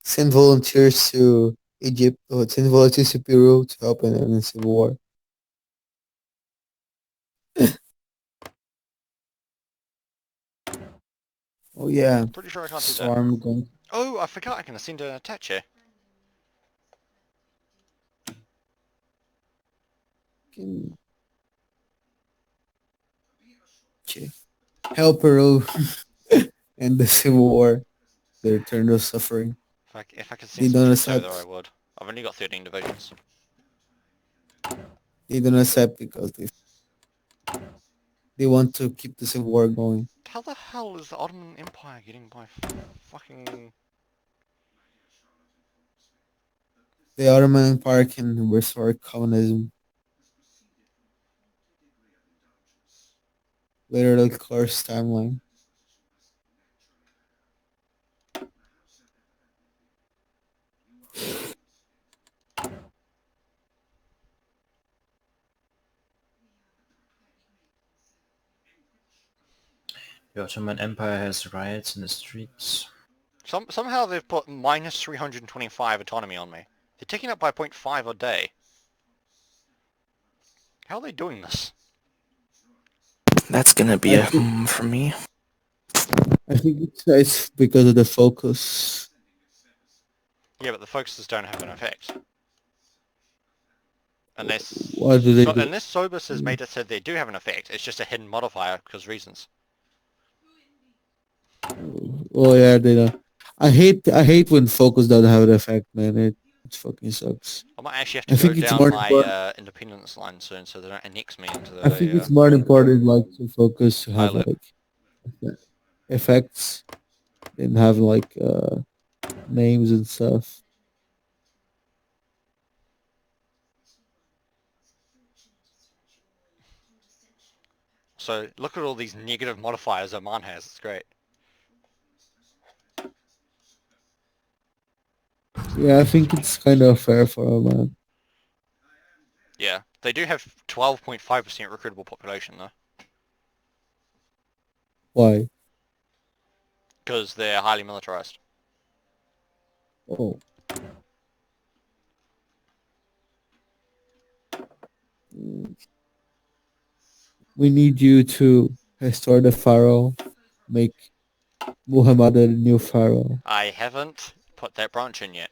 send volunteers to Egypt or send volunteers to Peru to help in the civil war. Oh yeah, Pretty sure I can't do that. storm going. Oh, I forgot I can send an attacher. Okay. Help Peru and the civil war. The return of suffering. If I could They send some don't troops over there, I accept. would. I've only got 13 divisions. They don't accept because they want to keep the civil war going. How the hell is the Ottoman Empire getting by fucking... The Ottoman Empire can restore communism. Literally Clark's timeline. The Ottoman Empire has riots in the streets. Somehow they've put minus 325 autonomy on me. They're ticking up by 0.5 a day. How are they doing this? That's gonna be I a think for me. I think it's because of the focus. Yeah, but the focuses don't have an effect. What do they do? Unless Sobus has made it so they do have an effect, it's just a hidden modifier because reasons. Oh yeah, they don't. I hate when focus doesn't have an effect, man. It fucking sucks. I might actually have I to go think it's down more my important. independence line soon so they don't annex me into I think the it's more important, like, to focus to have islet. like effects than have like names and stuff. So look at all these negative modifiers Oman has. It's great. Yeah, I think it's kind of fair for Oman. Yeah, they do have 12.5% recruitable population though, Why? because they're highly militarized. Oh. Mm. We need you to restore the pharaoh, make Muhammad a new pharaoh. I haven't put that branch in yet.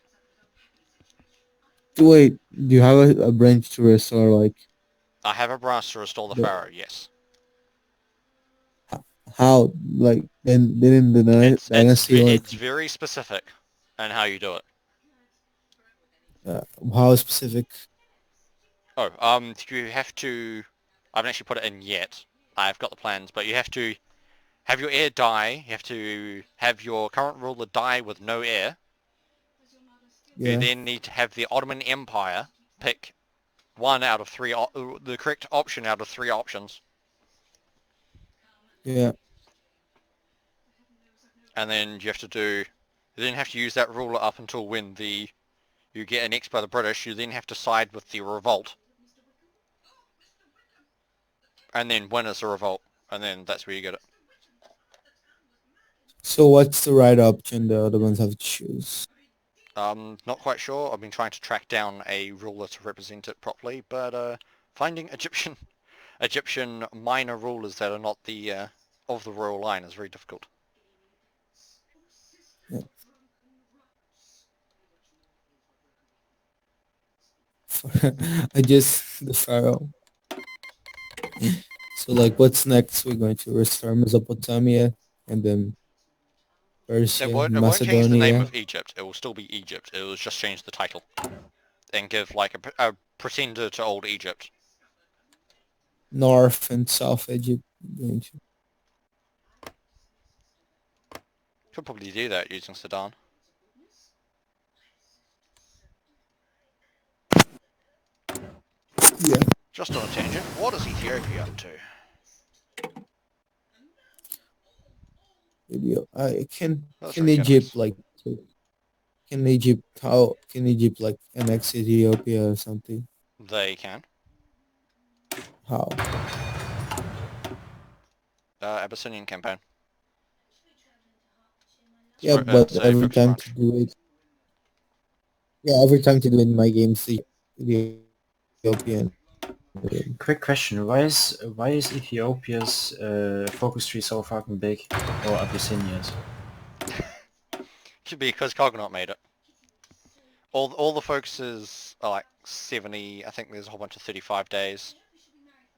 Wait, do you have a branch to restore like I have a branch to restore the the pharaoh. Yes, how like then in the dynasty like it's very specific, in how you do it. uh, how specific? Oh, you have to. I haven't actually put it in yet. I've got the plans, but you have to have your heir die. You have to have your current ruler die with no heir. You Yeah, then need to have the Ottoman Empire pick one out of three, the correct option out of three options, yeah. and then you have to do. You then have to use that ruler up until when you get annexed by the British. You then have to side with the revolt, and then win as a revolt, and then that's where you get it. So what's the right option the Ottomans have to choose? Not quite sure. I've been trying to track down a ruler to represent it properly, but finding Egyptian minor rulers that are not the of the royal line is very difficult. Yeah. I just the pharaoh. So like what's next? We're going to restore Mesopotamia and then Persia, It won't change the name Macedonia, of Egypt. It will still be Egypt. It will just change the title and give like a pretender to old Egypt. North and South Egypt. Going to Could probably do that using Sudan. yeah. Just on a tangent, what is Ethiopia up to? Video. I can Military academies. Egypt like can Egypt how can Egypt like annex Ethiopia or something? They can. How? Abyssinian campaign. Yeah, but It's a every focus time to branch. do it, yeah, every time to do it in my games, the Ethiopian. Quick question: Why is Ethiopia's focus tree so fucking big, or Abyssinia's? Should be because Cognate made it. All the focuses are like 70. I think there's a whole bunch of 35 days.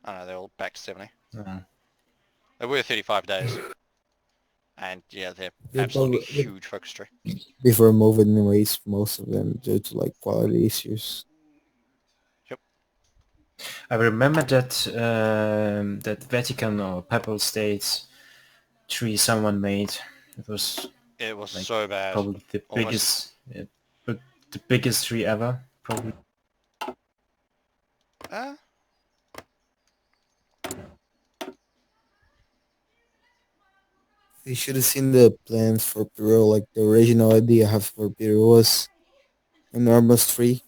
I don't know, they're all back to 70. Oh. They were 35 days. And yeah, they're They'll absolutely probably huge focus tree. before moving anyways, most of them due to like quality issues. Yep. I remember that Vatican or Papal States tree someone made. It was It was like so bad. probably the Almost. biggest tree ever. Probably. Uh, They should have seen the plans for Peru. Like the original idea I have for Peru was enormous tree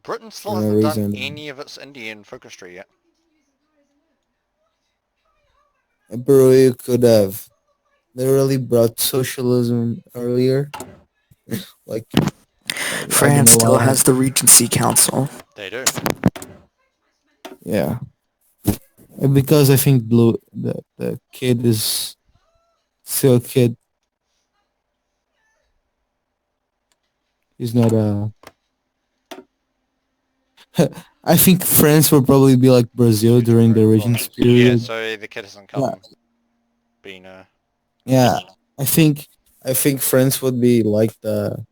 Britain still for no hasn't done reason. any of its Indian focus tree yet. And Peru could have literally brought socialism earlier. Like I don't France know still how. has the Regency Council. They do. Yeah, and because I think Blue the kid is still a kid. He's not a. I think France will probably be like Brazil Future during the growth Regency plans. Yeah, period. so the kid hasn't Yeah, been yeah. I think France would be like the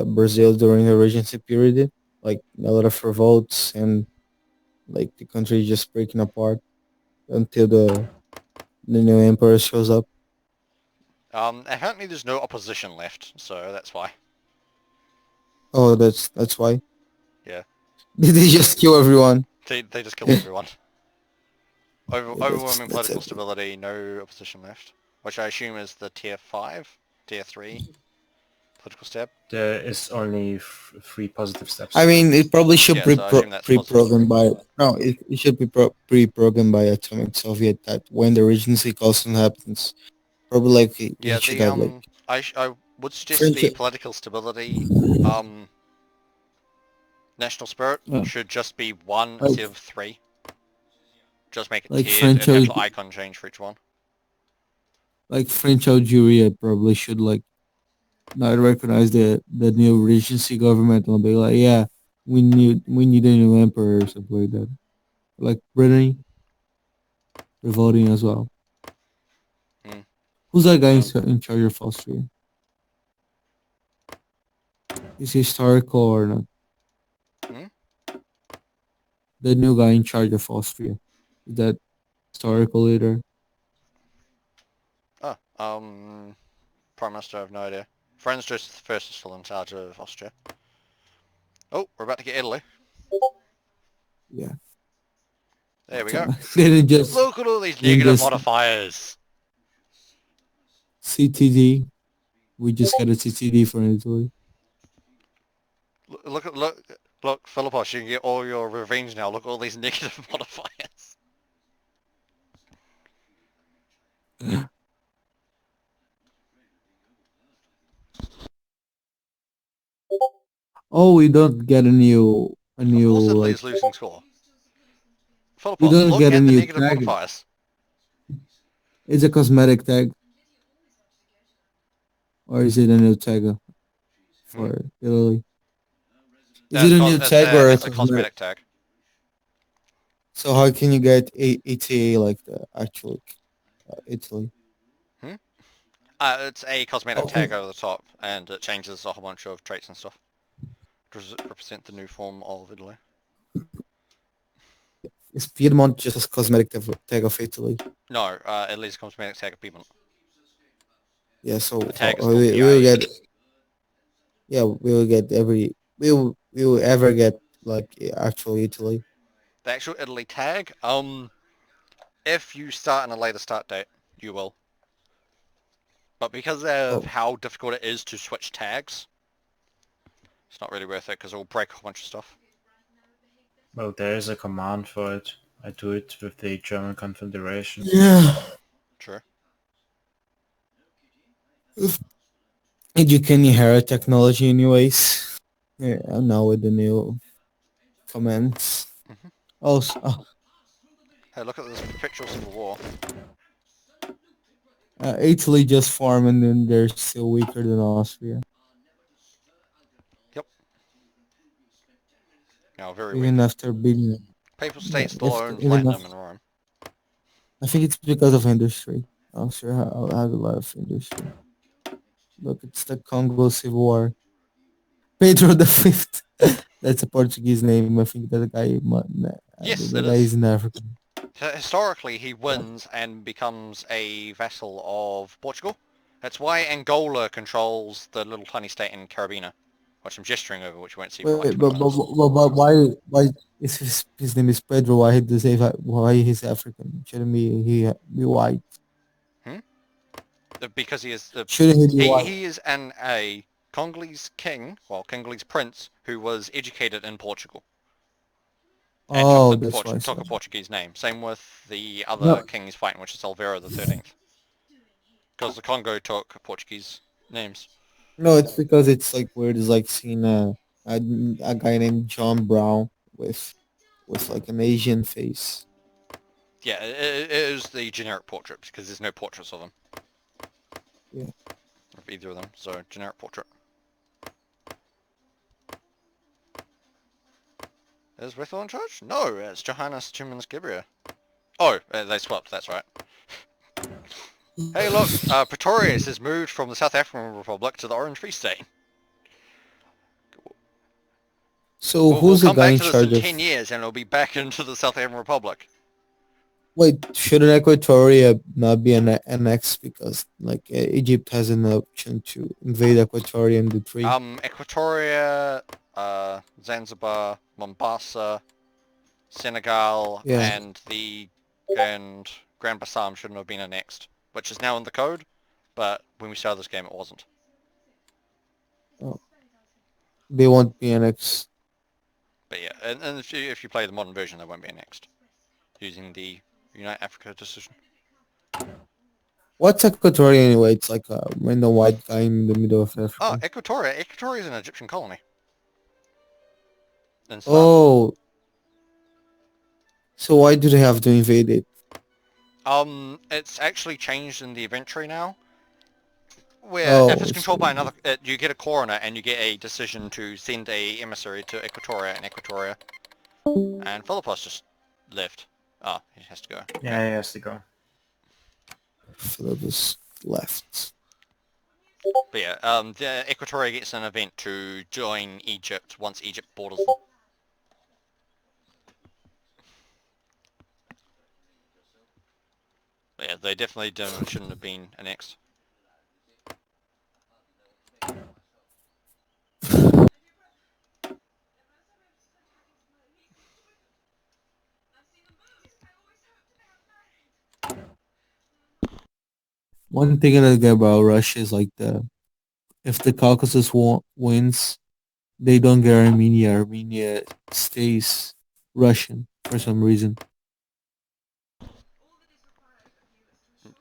Brazil during the Regency period, like a lot of revolts and like the country just breaking apart until the new emperor shows up. Apparently there's no opposition left, so that's why. Oh, that's why. Yeah. Did they just kill everyone? They just killed everyone. Yeah, Overwhelming that's political it. stability, no opposition left. Which I assume is the tier 5, tier 3 political step. There is only 3 positive steps. I mean, it probably should Yeah, so I assume that's pre-programmed by no, it should be pre-programmed by Atomic Soviet that when the Regency Council happens, probably like Yeah, it should the have like I would suggest French. the political stability national spirit Yeah, should just be 1 like instead of 3. Just make it like tiered French and have the icon change for each one. like French Algeria probably should like not recognize the new Regency government and be like, yeah, we need a new emperor or something like that. Like Brittany revolting as well. Hmm. Who's that guy in charge of Austria? Is he historical or not? Hmm? The new guy in charge of Austria. Is that historical leader? Oh, Prime Minister, I have no idea. Franz Joseph I is still in charge of Austria. Oh, we're about to get Italy. Yeah. There we go. They didn't just Look at all these Then negative just- modifiers. CTD. We just got a CTD for Italy. Look, Philippos, you can get all your revenge now. Look at all these negative modifiers. Oh, we don't get a new Of course Italy like is losing score. we Philippos, don't look get a at the new negative tag. modifiers. It's a cosmetic tag. Or is it a new tag for Italy? Is it a new tag or a It's a cosmetic tag. So how can you get ETA like the actual Italy? It's a cosmetic Okay. tag over the top, and it changes a whole bunch of traits and stuff. Does it represent the new form of Italy? Is Piedmont just a cosmetic tag of Italy? No, Italy's cosmetic tag of Piedmont. Yeah, so The tag is we called will PIE. get we will ever get like actual Italy. The actual Italy tag, if you start on a later start date, you will. But because of Oh. how difficult it is to switch tags, it's not really worth it because it will break a whole bunch of stuff. Well, there is a command for it. I do it with the German Confederation. Yeah. Sure. And you can inherit technology anyways. Yeah, now with the new commands. Mhm. Also, Hey, look at this perpetual civil war. Italy just formed and then they're still weaker than Austria. Now, very Even weak. after being Papal yeah, states still own even platinum in Rome. I think it's because of industry. Austria has a lot of industry. Look, it's the Congo Civil War. Pedro the Fifth. That's a Portuguese name. I think that Yes, the it guy is. is an African. Historically, he wins and becomes a vassal of Portugal. That's why Angola controls the little tiny state in Carabina, which I'm gesturing over, which you won't see for like Wait, 20 minutes. but why is his name is Pedro? Why he say why he's African? Shouldn't be white? Because he is Shouldn't he be white? he is a Congolese king, well, Congolese prince, who was educated in Portugal and Oh, that's why. took a Portuguese name. Same with the other No, king he's fighting, which is Alvaro the 13th, because the Congo took Portuguese names. no, it's because it's like weird. It's like seeing a guy named John Brown with like an Asian face. Yeah, it is the generic portrait because there's no portraits of them. Yeah. Of either of them, so generic portrait. Is Withel in charge? No, it's Johannes Chumans Gibria. Oh, they swapped, that's right. Hey look, Pretorius has moved from the South African Republic to the Orange Free State. So We'll who's the come guy back in to this in charge of? 10 years and it'll be back into the South African Republic. Wait, shouldn't Equatoria not be annexed because like Egypt has an option to invade Equatoria in the tree? Equatoria, Zanzibar, Mombasa, Senegal, Yeah. and Grand Bassam shouldn't have been annexed, which is now in the code, but when we started this game it wasn't. Oh, they won't be annexed. But yeah, and if you play the modern version, they won't be annexed using the Unite Africa decision. What's Equatoria anyway? It's like a random white guy in the middle of Oh, Africa. Equatoria is an Egyptian colony in Sudan. Oh, so why do they have to invade it? It's actually changed in the event tree now, where if Oh, it's so controlled by another, you get a coroner and you get a decision to send a emissary to Equatoria, and Philippos just left. Oh, he has to go. Yeah, he has to go. Philip is left. But yeah, the Equatoria gets an event to join Egypt once Egypt borders them. But yeah, they definitely shouldn't have been annexed. One thing I get about Russia is like if the Caucasus wins, they don't get Armenia. Armenia stays Russian for some reason.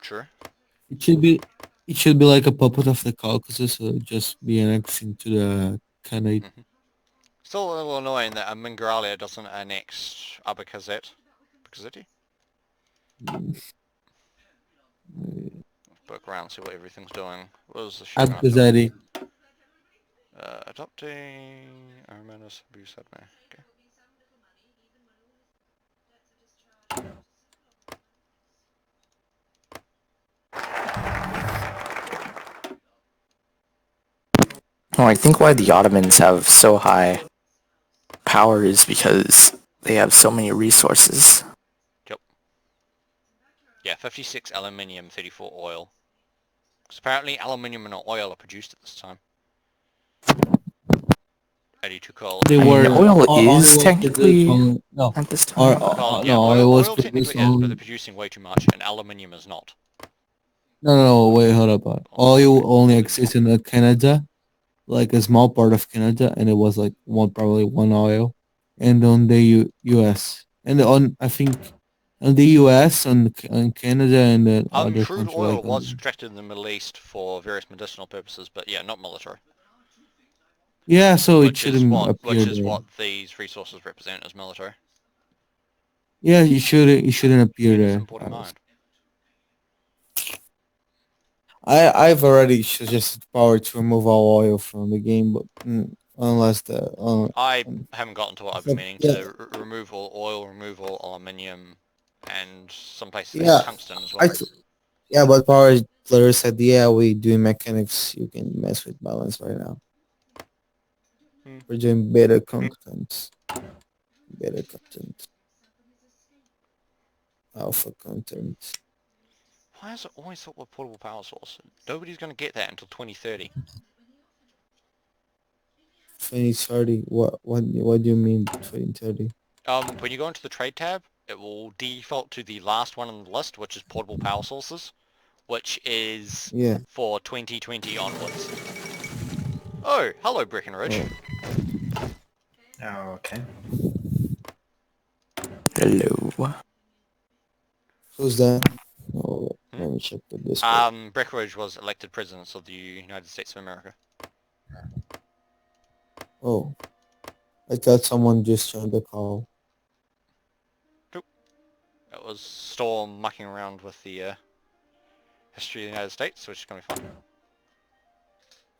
Sure. It should be it should be like a puppet of the Caucasus, so just be annexed into the Khanate. Mm-hmm. Still a little annoying that Mingralia doesn't annex Upper Khazeti? Look around, see what everything's doing. What was the shit map doing? Abkhazeti. Adopting Armenis Busadme. Okay. Oh, I think why the Ottomans have so high power is because they have so many resources. Yep. Yeah, 56 aluminium, 34 oil. Because apparently aluminium and oil are produced at this time. 82 coal. They I mean, were oil is was technically no, at this time. Well, yeah, no, oil, oil was oil produced technically is, but they're on. producing way too much, and aluminium is not. No, wait, hold up. Oh, Oil only exists in Canada, like a small part of Canada, and it was like probably one oil, and on the U.S. and on I think on the U.S. on Canada and then other Crude country oil like was extracted in the Middle East for various medicinal purposes, but yeah, not military. yeah, so it Which is shouldn't appear there. what these resources represent as military. Yeah, it shouldn't appear Keeping this there. important in mind. I've already suggested power to remove all oil from the game, but unless the I haven't gotten to what I've been meaning yeah to remove all oil, remove all aluminium, and some places they yeah have tungsten as well. yeah, but power literally said yeah we doing mechanics. You can mess with balance right now. We're doing better content, alpha content. Why is it always thought with portable power source? Nobody's going to get that until 2030. 2030. What do you mean 2030? When you go into the trade tab, it will default to the last one on the list, which is portable power sources, which is Yeah. for 2020 onwards. Oh, hello Breckenridge. Oh, okay. Hello. Who's that? Oh, let me check the Discord. Breckenridge was elected president of the United States of America. Oh, I thought someone just joined the call. Nope. It was Storm mucking around with the history of the United States, which is going to be fun.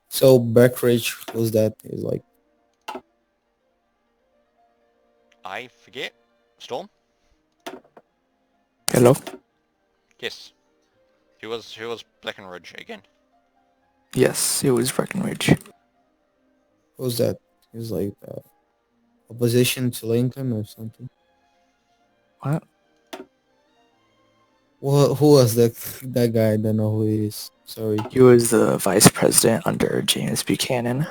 So Backridge, who's that? Is like I forget. Storm? Hello. Yes. Who was Breckenridge again? Yes, it was Breckenridge. who's that? He's like opposition to Lincoln or something. What? Who was that guy? I don't know who he is. Sorry. He was the vice president under James Buchanan.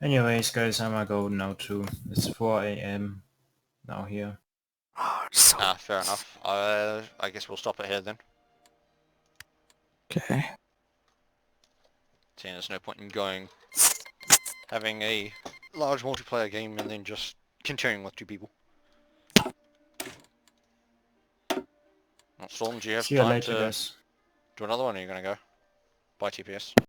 Anyways, guys, I'm gonna go now too. It's 4 a.m. now here. So, Fair enough. I guess we'll stop it here then. okay. Seeing there's no point in having a large multiplayer game and then just continuing with 2 people. Well, Storm, do you have See you time later, to guys. do another one, or are you going to go? Bye, TPS.